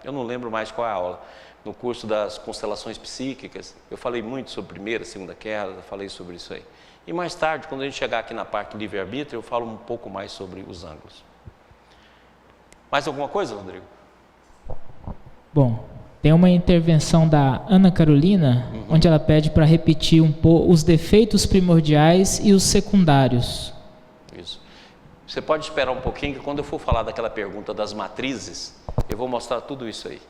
eu não lembro mais qual é a aula, no curso das constelações psíquicas, eu falei muito sobre primeira, segunda queda, falei sobre isso aí. E mais tarde, quando a gente chegar aqui na parte do livre-arbítrio, eu falo um pouco mais sobre os ângulos. Mais alguma coisa, Rodrigo? Bom, tem uma intervenção da Ana Carolina, onde ela pede para repetir um pouco os defeitos primordiais e os secundários. Isso. Você pode esperar um pouquinho, que quando eu for falar daquela pergunta das matrizes, eu vou mostrar tudo isso aí,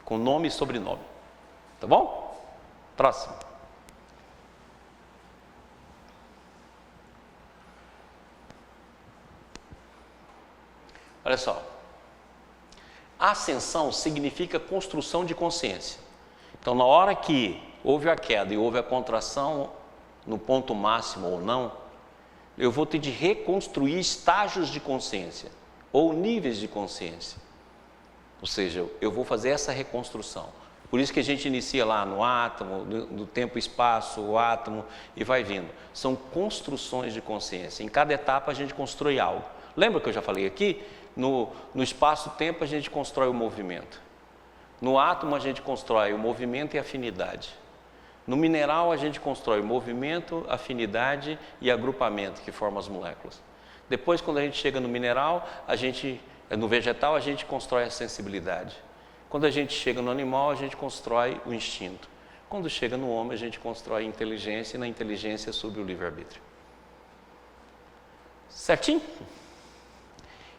com nome e sobrenome. Tá bom? Próximo. Olha só. Ascensão significa construção de consciência. Então, na hora que houve a queda e houve a contração no ponto máximo ou não, eu vou ter de reconstruir estágios de consciência ou níveis de consciência. Ou seja, eu vou fazer essa reconstrução. Por isso que a gente inicia lá no átomo, no tempo e espaço, o átomo, e vai vindo. São construções de consciência. Em cada etapa a gente constrói algo. Lembra que eu já falei aqui? No espaço-tempo a gente constrói o movimento. No átomo a gente constrói o movimento e a afinidade. No mineral a gente constrói o movimento, afinidade e agrupamento, que formam as moléculas. Depois, quando a gente chega no mineral, no vegetal a gente constrói a sensibilidade. Quando a gente chega no animal, a gente constrói o instinto. Quando chega no homem, a gente constrói a inteligência, e na inteligência sob o livre-arbítrio. Certinho?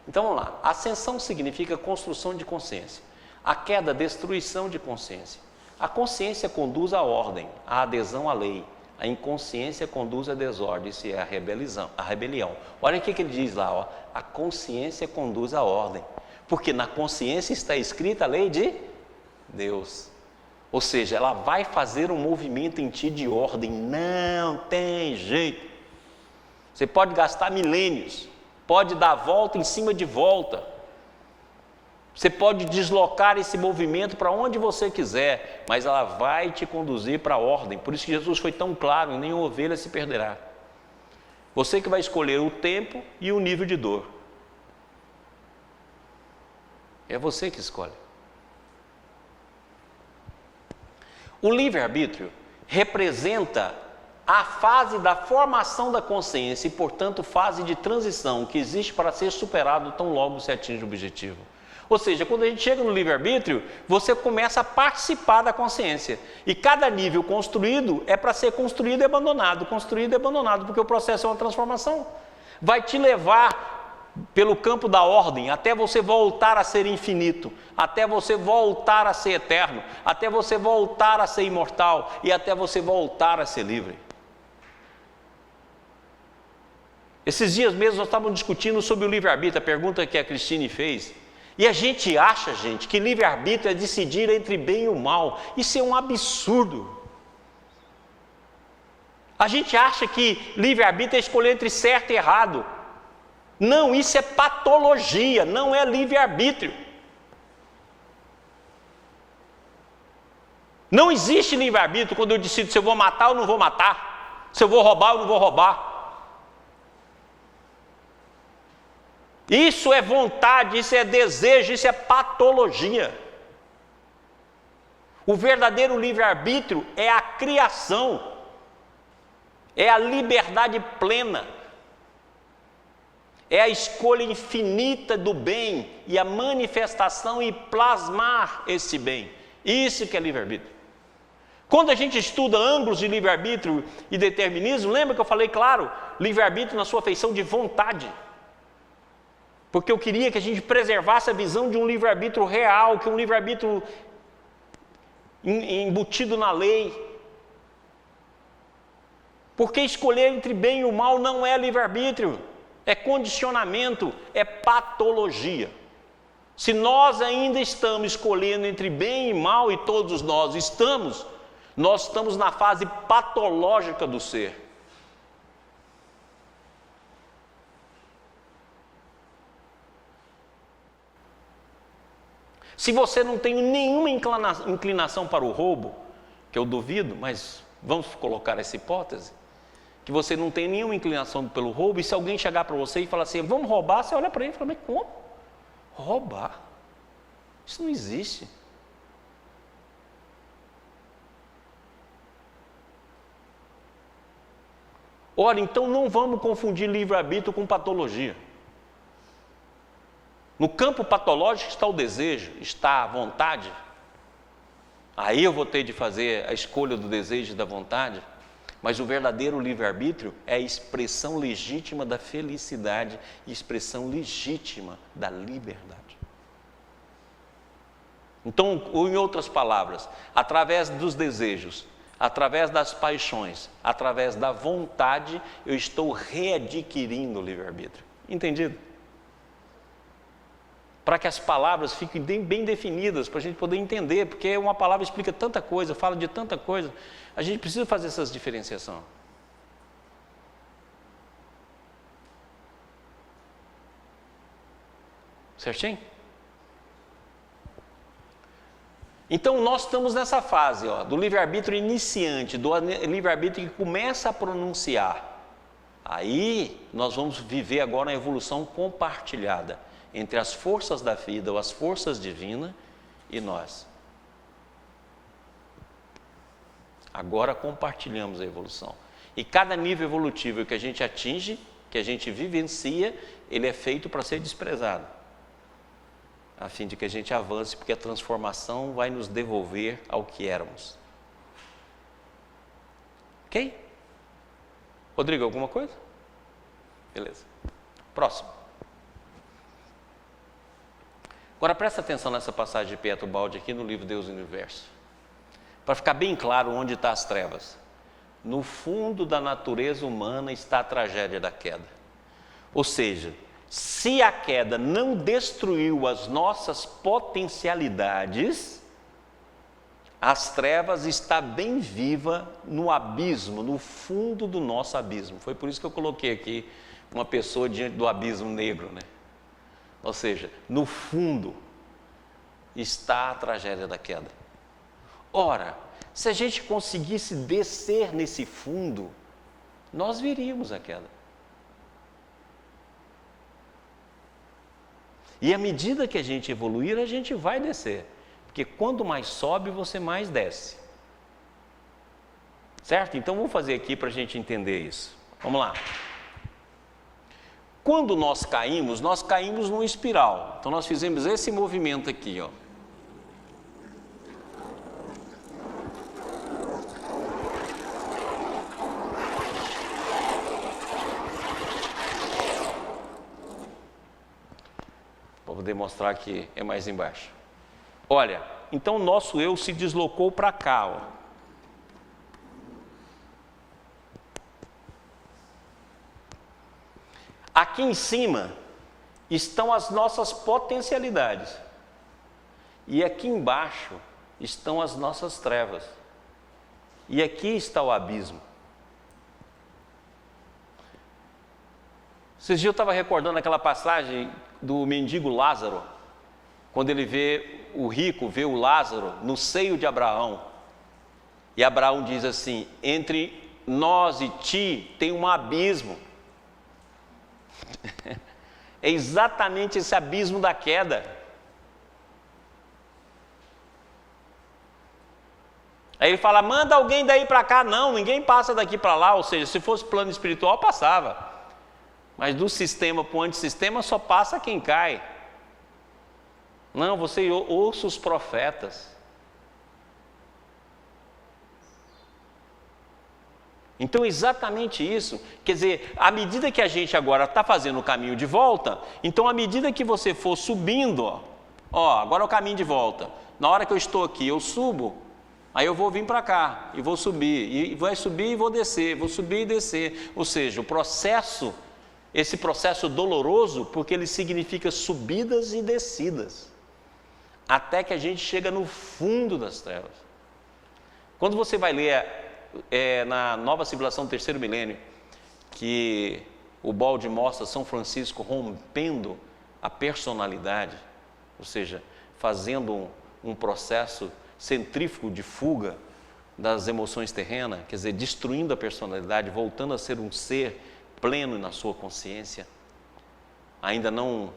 Então vamos lá. Ascensão significa construção de consciência. A queda, destruição de consciência. A consciência conduz à ordem, à adesão à lei. A inconsciência conduz à desordem, isso é a rebelião. Olha o que ele diz lá, ó. A consciência conduz à ordem. Porque na consciência está escrita a lei de Deus. Ou seja, ela vai fazer um movimento em ti de ordem. Não tem jeito. Você pode gastar milênios. Pode dar volta em cima de volta. Você pode deslocar esse movimento para onde você quiser, mas ela vai te conduzir para a ordem. Por isso que Jesus foi tão claro: nenhuma ovelha se perderá. Você que vai escolher o tempo e o nível de dor. É você que escolhe. O livre-arbítrio representa a fase da formação da consciência e, portanto, fase de transição que existe para ser superado tão logo se atinge o objetivo. Ou seja, quando a gente chega no livre-arbítrio, você começa a participar da consciência. E cada nível construído é para ser construído e abandonado, porque o processo é uma transformação. Vai te levar pelo campo da ordem até você voltar a ser infinito, até você voltar a ser eterno, até você voltar a ser imortal e até você voltar a ser livre. Esses dias mesmo nós estávamos discutindo sobre o livre-arbítrio, a pergunta que a Cristine fez. E a gente acha, gente, que livre-arbítrio é decidir entre bem e o mal. Isso é um absurdo. A gente acha que livre-arbítrio é escolher entre certo e errado. Não, isso é patologia, não é livre-arbítrio. Não existe livre-arbítrio quando eu decido se eu vou matar ou não vou matar. se eu vou roubar ou não vou roubar. Isso é vontade, isso é desejo, isso é patologia. O verdadeiro livre-arbítrio é a criação, é a liberdade plena, é a escolha infinita do bem e a manifestação e plasmar esse bem. Isso que é livre-arbítrio. Quando a gente estuda ângulos de livre-arbítrio e determinismo, lembra que eu falei, claro, livre-arbítrio na sua feição de vontade. Porque eu queria que a gente preservasse a visão de um livre-arbítrio real, que um livre-arbítrio embutido na lei. Porque escolher entre bem e o mal não é livre-arbítrio, é condicionamento, é patologia. Se nós ainda estamos escolhendo entre bem e mal, e todos nós estamos na fase patológica do ser. Se você não tem nenhuma inclinação para o roubo, que eu duvido, mas vamos colocar essa hipótese, que você não tem nenhuma inclinação pelo roubo, e se alguém chegar para você e falar assim, vamos roubar, você olha para ele e fala, mas como? Roubar? Isso não existe. Ora, então não vamos confundir livre-arbítrio com patologia. No campo patológico está o desejo, está a vontade. Aí eu vou ter de fazer a escolha do desejo e da vontade. Mas o verdadeiro livre-arbítrio é a expressão legítima da felicidade e expressão legítima da liberdade. Então, ou em outras palavras, através dos desejos, através das paixões, através da vontade, eu estou readquirindo o livre-arbítrio. Entendido? Para que as palavras fiquem bem definidas, para a gente poder entender, porque uma palavra explica tanta coisa, fala de tanta coisa, a gente precisa fazer essas diferenciações. Certinho? Então nós estamos nessa fase do livre-arbítrio iniciante, do livre-arbítrio que começa a pronunciar. Aí nós vamos viver agora a evolução compartilhada entre as forças da vida ou as forças divinas e nós. Agora compartilhamos a evolução. E cada nível evolutivo que a gente atinge, que a gente vivencia, ele é feito para ser desprezado, a fim de que a gente avance, porque a transformação vai nos devolver ao que éramos. Ok? Rodrigo, alguma coisa? Beleza. Próximo. Agora presta atenção nessa passagem de Pietro Baldi aqui no livro Deus e o Universo, para ficar bem claro onde estão as trevas. No fundo da natureza humana está a tragédia da queda. Ou seja, se a queda não destruiu as nossas potencialidades, as trevas está bem viva no abismo, no fundo do nosso abismo. Foi por isso que eu coloquei aqui uma pessoa diante do abismo negro, né? Ou seja, no fundo está a tragédia da queda. Ora, se a gente conseguisse descer nesse fundo, nós veríamos a queda. E à medida que a gente evoluir, a gente vai descer. Porque quanto mais sobe, você mais desce. Certo? Então vamos fazer aqui para a gente entender isso. Vamos lá. Quando nós caímos numa espiral. Então nós fizemos esse movimento aqui, ó. Vou demonstrar que é mais embaixo. Olha, então o nosso eu se deslocou para cá, ó. Aqui em cima estão as nossas potencialidades. E aqui embaixo estão as nossas trevas. E aqui está o abismo. Esses dias eu estava recordando aquela passagem do mendigo Lázaro, quando ele vê o rico, vê o Lázaro no seio de Abraão. E Abraão diz assim, entre nós e ti tem um abismo. É exatamente esse abismo da queda. Aí ele fala, manda alguém daí para cá. Não, ninguém passa daqui para lá. Ou seja, se fosse plano espiritual, passava. Mas do sistema para o antissistema só passa quem cai. Não, você ouça os profetas. Então, exatamente isso. Quer dizer, à medida que a gente agora está fazendo o caminho de volta, então, à medida que você for subindo, agora é o caminho de volta. Na hora que eu estou aqui, eu subo, aí eu vou vir para cá, e vou subir, e vai subir e vou descer, vou subir e descer. Ou seja, o processo, esse processo doloroso, porque ele significa subidas e descidas, até que a gente chega no fundo das trevas. Quando você vai ler na Nova Civilização do Terceiro Milênio, que o balde mostra São Francisco rompendo a personalidade, ou seja, fazendo um processo centrífugo de fuga das emoções terrenas, quer dizer, destruindo a personalidade, voltando a ser um ser pleno na sua consciência, ainda não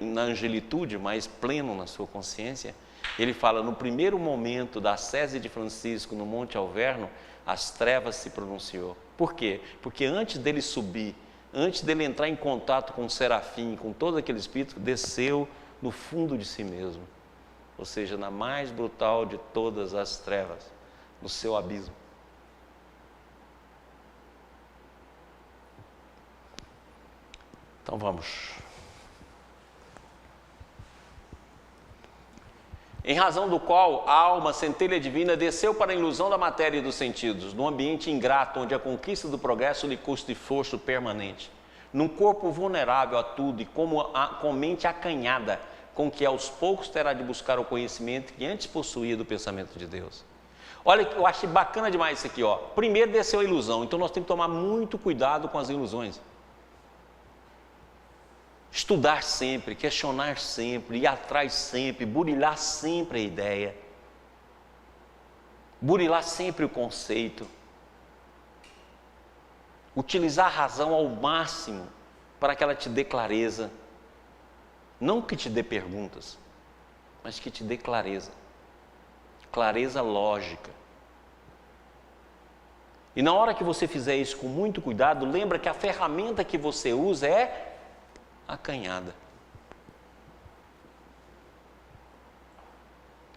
na angelitude, mas pleno na sua consciência. Ele fala, no primeiro momento da ascese de Francisco no Monte Alverno, as trevas se pronunciou. Por quê? Porque antes dele subir, antes dele entrar em contato com o serafim, com todo aquele espírito, desceu no fundo de si mesmo. Ou seja, na mais brutal de todas as trevas, no seu abismo. Então vamos. Em razão do qual a alma, centelha divina, desceu para a ilusão da matéria e dos sentidos, num ambiente ingrato, onde a conquista do progresso lhe custa esforço permanente, num corpo vulnerável a tudo e com mente acanhada, com que aos poucos terá de buscar o conhecimento que antes possuía do pensamento de Deus. Olha, eu achei bacana demais isso aqui, Primeiro desceu a ilusão, então nós temos que tomar muito cuidado com as ilusões. Estudar sempre, questionar sempre, ir atrás sempre, burilar sempre a ideia, burilar sempre o conceito, utilizar a razão ao máximo para que ela te dê clareza, não que te dê perguntas, mas que te dê clareza, clareza lógica. E na hora que você fizer isso com muito cuidado, lembra que a ferramenta que você usa é acanhada.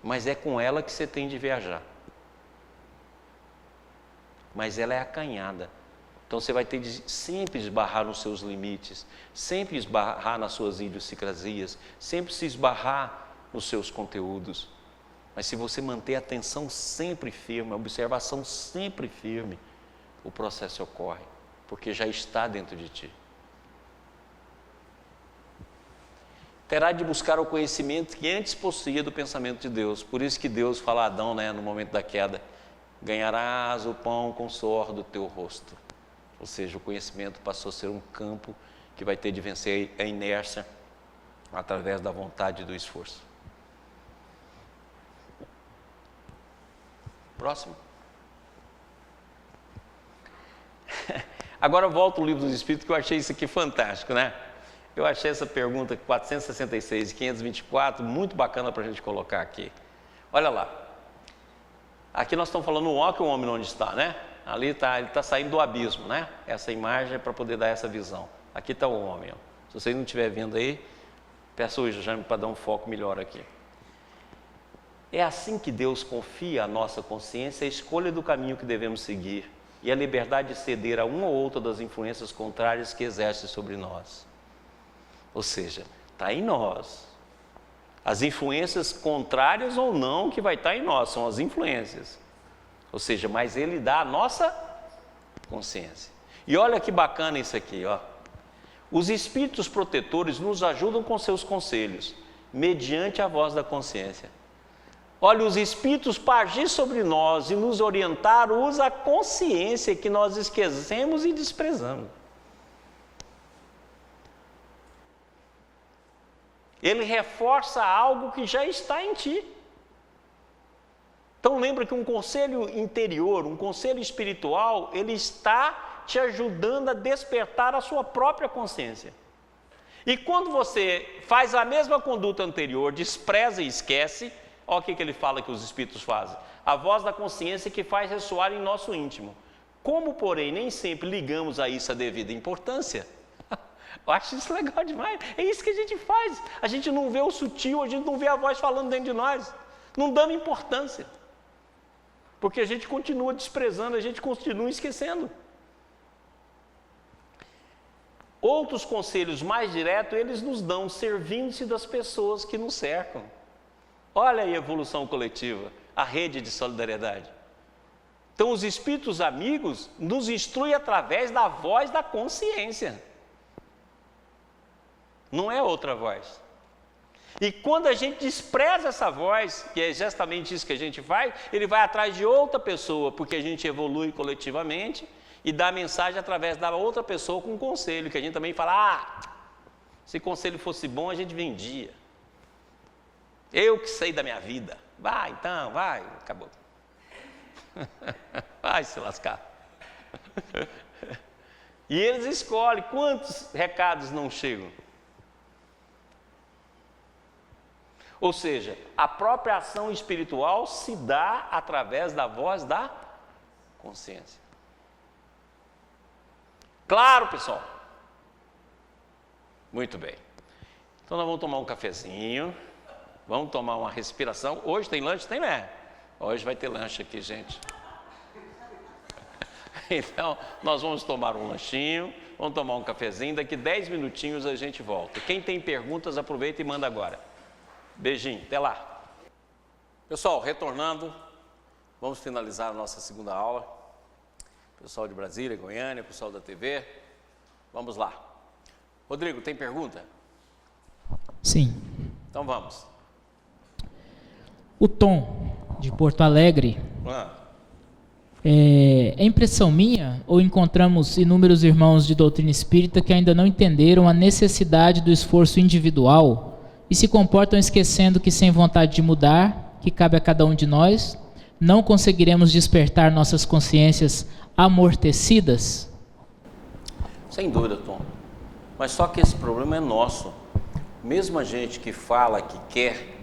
Mas é com ela que você tem de viajar. Mas ela é acanhada. Então você vai ter de sempre esbarrar nos seus limites, sempre esbarrar nas suas idiosincrasias, sempre se esbarrar nos seus conteúdos. Mas se você manter a atenção sempre firme, a observação sempre firme, o processo ocorre, porque já está dentro de ti. Terá de buscar o conhecimento que antes possuía do pensamento de Deus. Por isso que Deus fala a Adão, no momento da queda, ganharás o pão com o suor do teu rosto. Ou seja, o conhecimento passou a ser um campo que vai ter de vencer a inércia através da vontade e do esforço. Próximo. Agora eu volto ao Livro dos Espíritos, que eu achei isso aqui fantástico, Eu achei essa pergunta 466 e 524 muito bacana para a gente colocar aqui. Olha lá. Aqui nós estamos falando o ó que o homem onde está, Ali ele está saindo do abismo, Essa imagem é para poder dar essa visão. Aqui está o homem, Se vocês não estiverem vendo aí, peço hoje já para dar um foco melhor aqui. É assim que Deus confia à nossa consciência a escolha do caminho que devemos seguir e a liberdade de ceder a uma ou outra das influências contrárias que exerce sobre nós. Ou seja, está em nós. As influências contrárias ou não que vai estar em nós, são as influências. Ou seja, mas ele dá a nossa consciência. E olha que bacana isso aqui, Os espíritos protetores nos ajudam com seus conselhos, mediante a voz da consciência. Olha, os espíritos para agir sobre nós e nos orientar usa a consciência que nós esquecemos e desprezamos. Ele reforça algo que já está em ti. Então lembra que um conselho interior, um conselho espiritual, ele está te ajudando a despertar a sua própria consciência. E quando você faz a mesma conduta anterior, despreza e esquece, olha o que ele fala que os espíritos fazem. A voz da consciência que faz ressoar em nosso íntimo. Como, porém, nem sempre ligamos a isso a devida importância, eu acho isso legal demais. É isso que a gente faz. A gente não vê o sutil, a gente não vê a voz falando dentro de nós, não dando importância. Porque a gente continua desprezando, a gente continua esquecendo. Outros conselhos mais diretos, eles nos dão servindo-se das pessoas que nos cercam. Olha aí a evolução coletiva, a rede de solidariedade. Então, os espíritos amigos nos instruem através da voz da consciência. Não é outra voz. E quando a gente despreza essa voz, que é justamente isso que a gente faz, ele vai atrás de outra pessoa, porque a gente evolui coletivamente e dá a mensagem através da outra pessoa com um conselho, que a gente também fala, se conselho fosse bom, a gente vendia. Eu que sei da minha vida. Vai, então, vai, acabou. Vai se lascar. E eles escolhem quantos recados não chegam. Ou seja, a própria ação espiritual se dá através da voz da consciência. Claro, pessoal? Muito bem. Então nós vamos tomar um cafezinho, vamos tomar uma respiração. Hoje tem lanche? Tem, né? Hoje vai ter lanche aqui, gente. Então, nós vamos tomar um lanchinho, vamos tomar um cafezinho, daqui 10 minutinhos a gente volta. Quem tem perguntas, aproveita e manda agora. Beijinho, até lá. Pessoal, retornando, vamos finalizar a nossa segunda aula. Pessoal de Brasília, Goiânia, pessoal da TV, vamos lá. Rodrigo, tem pergunta? Sim. Então vamos. O Tom, de Porto Alegre, é impressão minha ou encontramos inúmeros irmãos de doutrina espírita que ainda não entenderam a necessidade do esforço individual e se comportam esquecendo que sem vontade de mudar, que cabe a cada um de nós, não conseguiremos despertar nossas consciências amortecidas? Sem dúvida, Tom. Mas só que esse problema é nosso. Mesmo a gente que fala que quer,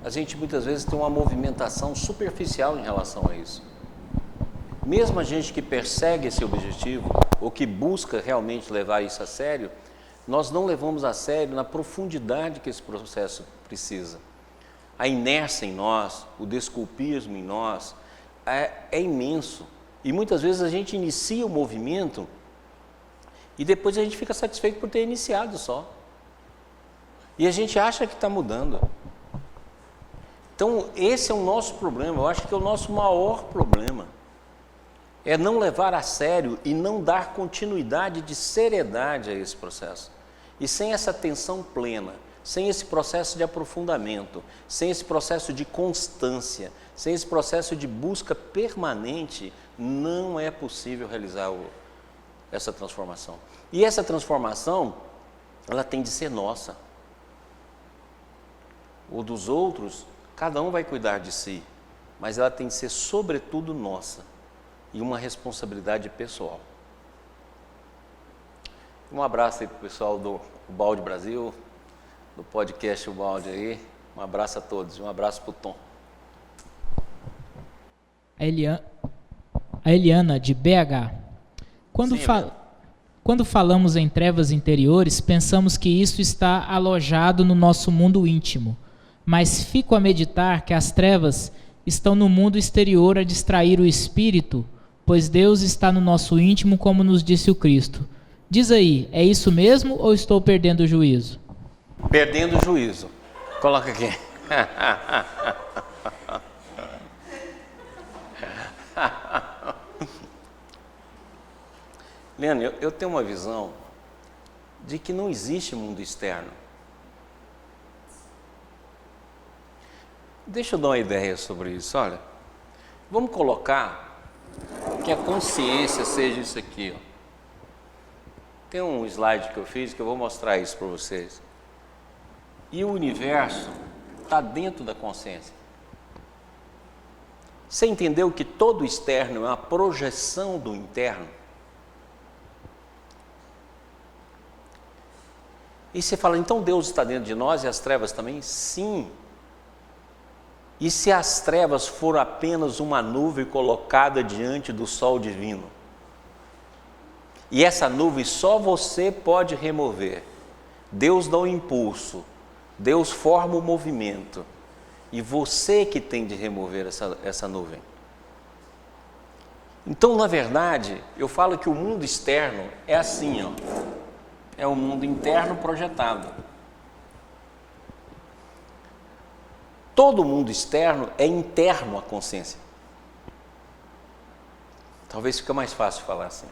a gente muitas vezes tem uma movimentação superficial em relação a isso. Mesmo a gente que persegue esse objetivo, ou que busca realmente levar isso a sério, nós não levamos a sério na profundidade que esse processo precisa. A inércia em nós, o desculpismo em nós é imenso. E muitas vezes a gente inicia o movimento e depois a gente fica satisfeito por ter iniciado só. E a gente acha que está mudando. Então, esse é o nosso problema, eu acho que é o nosso maior problema. É não levar a sério e não dar continuidade de seriedade a esse processo. E sem essa atenção plena, sem esse processo de aprofundamento, sem esse processo de constância, sem esse processo de busca permanente, não é possível realizar essa transformação. E essa transformação, ela tem de ser nossa. O dos outros, cada um vai cuidar de si, mas ela tem de ser sobretudo nossa e uma responsabilidade pessoal. Um abraço aí para o pessoal do Balde Brasil, do podcast O Balde aí. Um abraço a todos e um abraço para o Tom. A Eliana, de BH. Quando falamos em trevas interiores, pensamos que isso está alojado no nosso mundo íntimo, mas fico a meditar que as trevas estão no mundo exterior a distrair o espírito, pois Deus está no nosso íntimo, como nos disse o Cristo. Diz aí, é isso mesmo ou estou perdendo o juízo? Perdendo o juízo. Coloca aqui. Leandro, eu tenho uma visão de que não existe mundo externo. Deixa eu dar uma ideia sobre isso, olha. Vamos colocar que a consciência seja isso aqui, ó. Tem um slide que eu fiz que eu vou mostrar isso para vocês. E o universo está dentro da consciência. Você entendeu que todo externo é uma projeção do interno? E você fala, então Deus está dentro de nós e as trevas também? Sim. E se as trevas for apenas uma nuvem colocada diante do sol divino? E essa nuvem só você pode remover. Deus dá o impulso, Deus forma o movimento, e você que tem de remover essa nuvem. Então, na verdade, eu falo que o mundo externo é assim, ó. É o mundo interno projetado. Todo mundo externo é interno à consciência. Talvez fique mais fácil falar assim.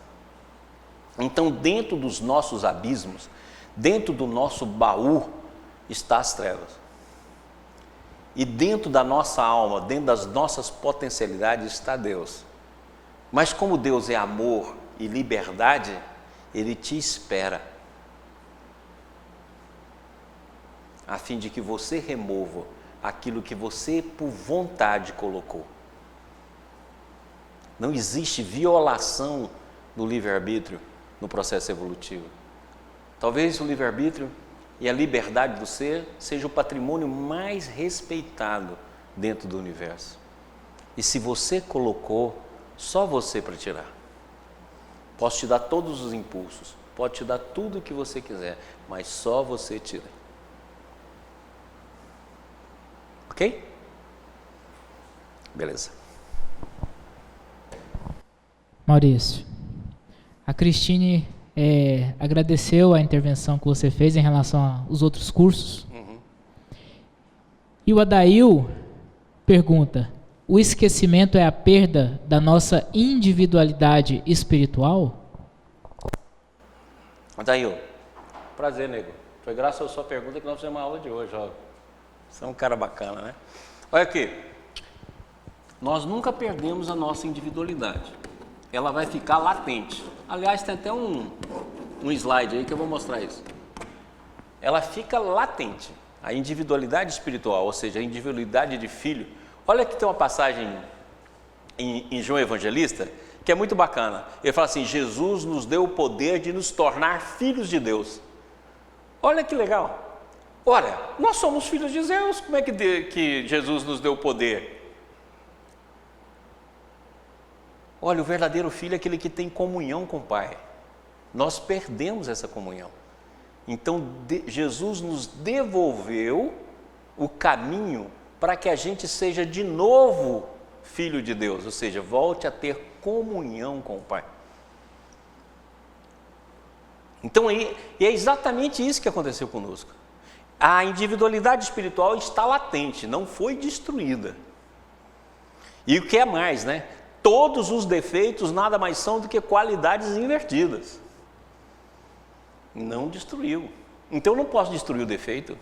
Então, dentro dos nossos abismos, dentro do nosso baú, está as trevas. E dentro da nossa alma, dentro das nossas potencialidades, está Deus. Mas como Deus é amor e liberdade, Ele te espera, a fim de que você remova aquilo que você por vontade colocou. Não existe violação do livre-arbítrio no processo evolutivo. Talvez o livre-arbítrio e a liberdade do ser seja o patrimônio mais respeitado dentro do universo. E se você colocou, só você para tirar. Posso te dar todos os impulsos, pode te dar tudo o que você quiser, mas só você tira. Ok? Beleza. Maurício, a Cristine agradeceu a intervenção que você fez em relação aos outros cursos. E o Adail pergunta: o esquecimento é a perda da nossa individualidade espiritual? Adail, prazer, nego. Foi graças à sua pergunta que nós fizemos uma aula de hoje. Ó. Você é um cara bacana, né? Olha aqui, nós nunca perdemos a nossa individualidade. Ela vai ficar latente. Aliás, tem até um slide aí que eu vou mostrar isso. Ela fica latente. A individualidade espiritual, ou seja, a individualidade de filho. Olha que tem uma passagem em João Evangelista que é muito bacana. Ele fala assim: Jesus nos deu o poder de nos tornar filhos de Deus. Olha que legal. Olha, nós somos filhos de Deus. Como é que Jesus nos deu o poder? Olha, o verdadeiro filho é aquele que tem comunhão com o Pai. Nós perdemos essa comunhão. Então, Jesus nos devolveu o caminho para que a gente seja de novo filho de Deus, ou seja, volte a ter comunhão com o Pai. Então, é exatamente isso que aconteceu conosco. A individualidade espiritual está latente, não foi destruída. E o que é mais, né? Todos os defeitos nada mais são do que qualidades invertidas. Não destruiu. Então eu não posso destruir o defeito.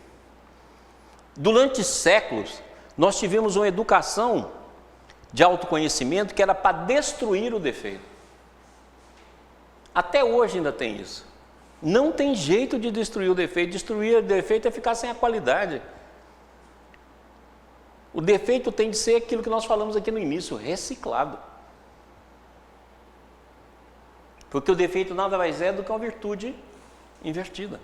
Durante séculos, nós tivemos uma educação de autoconhecimento que era para destruir o defeito. Até hoje ainda tem isso. Não tem jeito de destruir o defeito. Destruir o defeito é ficar sem a qualidade. O defeito tem de ser aquilo que nós falamos aqui no início, reciclado. Porque o defeito nada mais é do que uma virtude invertida.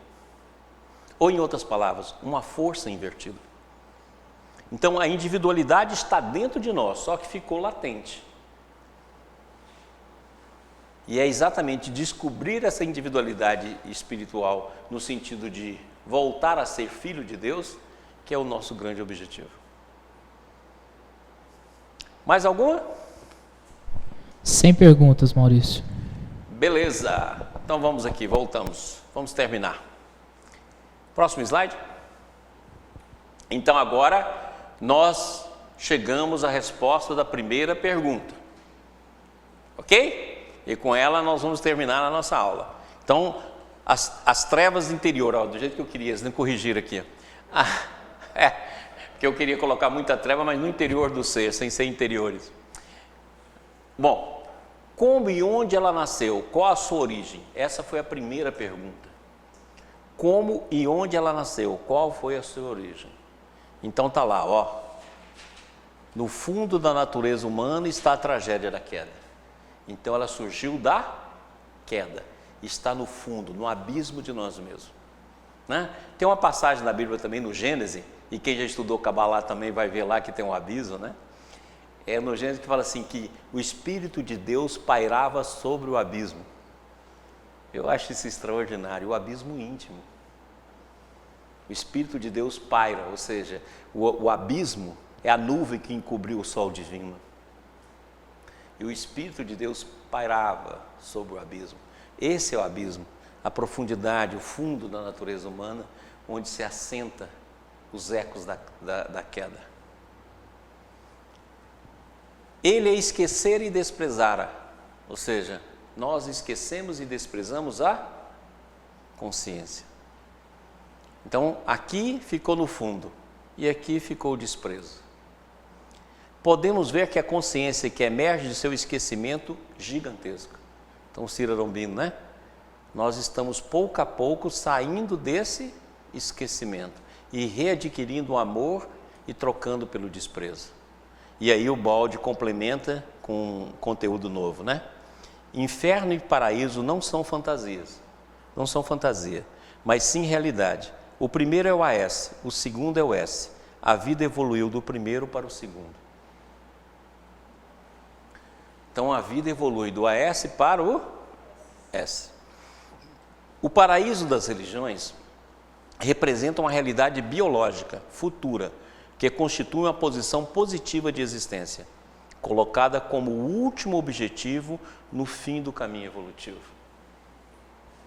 Ou, em outras palavras, uma força invertida. Então, a individualidade está dentro de nós, só que ficou latente. E é exatamente descobrir essa individualidade espiritual, no sentido de voltar a ser filho de Deus, que é o nosso grande objetivo. Mais alguma? Sem perguntas, Maurício. Beleza. Então vamos aqui, voltamos. Vamos terminar. Próximo slide. Então agora nós chegamos à resposta da primeira pergunta. Ok? E com ela nós vamos terminar a nossa aula. Então, as trevas interior, ó, do jeito que eu queria, nem corrigir aqui. Porque eu queria colocar muita treva, mas no interior do ser, sem ser interiores. Bom, como e onde ela nasceu? Qual a sua origem? Essa foi a primeira pergunta. Como e onde ela nasceu? Qual foi a sua origem? Então tá lá, ó. No fundo da natureza humana está a tragédia da queda. Então ela surgiu da queda. Está no fundo, no abismo de nós mesmos. Né? Tem uma passagem na Bíblia também, no Gênesis, e quem já estudou Cabalá também vai ver lá que tem um abismo, né? É no Gênesis que fala assim, que o Espírito de Deus pairava sobre o abismo. Eu acho isso extraordinário, o abismo íntimo. O Espírito de Deus paira, ou seja, o abismo é a nuvem que encobriu o sol divino. E o Espírito de Deus pairava sobre o abismo. Esse é o abismo, a profundidade, o fundo da natureza humana, onde se assenta os ecos da queda. Ele é esquecer e desprezar, ou seja, nós esquecemos e desprezamos a consciência. Então, aqui ficou no fundo e aqui ficou o desprezo. Podemos ver que a consciência que emerge de seu esquecimento gigantesco. Então, Ciro Arambino, né? Nós estamos pouco a pouco saindo desse esquecimento e readquirindo o amor e trocando pelo desprezo. E aí o Balde complementa com conteúdo novo, né? Inferno e paraíso não são fantasias, não são fantasia, mas sim realidade. O primeiro é o AS, o segundo é o S. A vida evoluiu do primeiro para o segundo. Então a vida evolui do AS para o S. O paraíso das religiões representa uma realidade biológica, futura, que constitui uma posição positiva de existência, colocada como o último objetivo no fim do caminho evolutivo.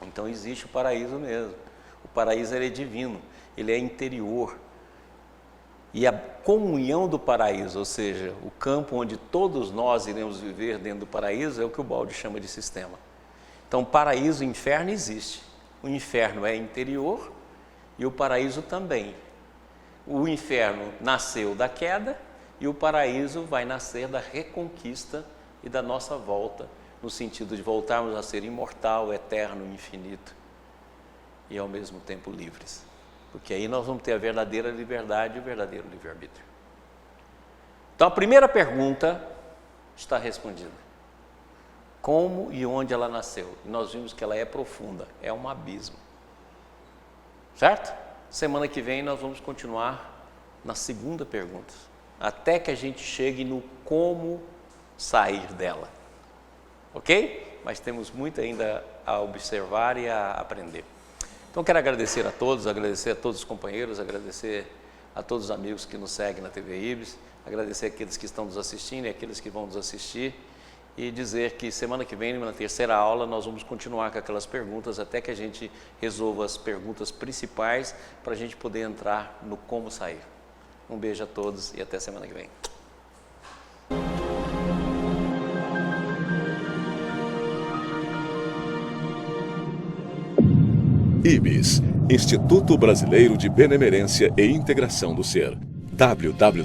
Então existe o paraíso mesmo. O paraíso ele é divino, ele é interior. E a comunhão do paraíso, ou seja, o campo onde todos nós iremos viver dentro do paraíso, é o que o Balde chama de sistema. Então, paraíso e inferno existe. O inferno é interior e o paraíso também. O inferno nasceu da queda e o paraíso vai nascer da reconquista e da nossa volta, no sentido de voltarmos a ser imortal, eterno, infinito e ao mesmo tempo livres. Porque aí nós vamos ter a verdadeira liberdade e o verdadeiro livre-arbítrio. Então a primeira pergunta está respondida. Como e onde ela nasceu? E nós vimos que ela é profunda, é um abismo. Certo? Semana que vem nós vamos continuar na segunda pergunta, até que a gente chegue no como sair dela. Ok? Mas temos muito ainda a observar e a aprender. Então quero agradecer a todos os companheiros, agradecer a todos os amigos que nos seguem na TV Ibis, agradecer aqueles que estão nos assistindo e aqueles que vão nos assistir e dizer que semana que vem, na terceira aula, nós vamos continuar com aquelas perguntas até que a gente resolva as perguntas principais para a gente poder entrar no como sair. Um beijo a todos e até semana que vem. IBIS, Instituto Brasileiro de Benemerência e Integração do Ser. www.ibis.org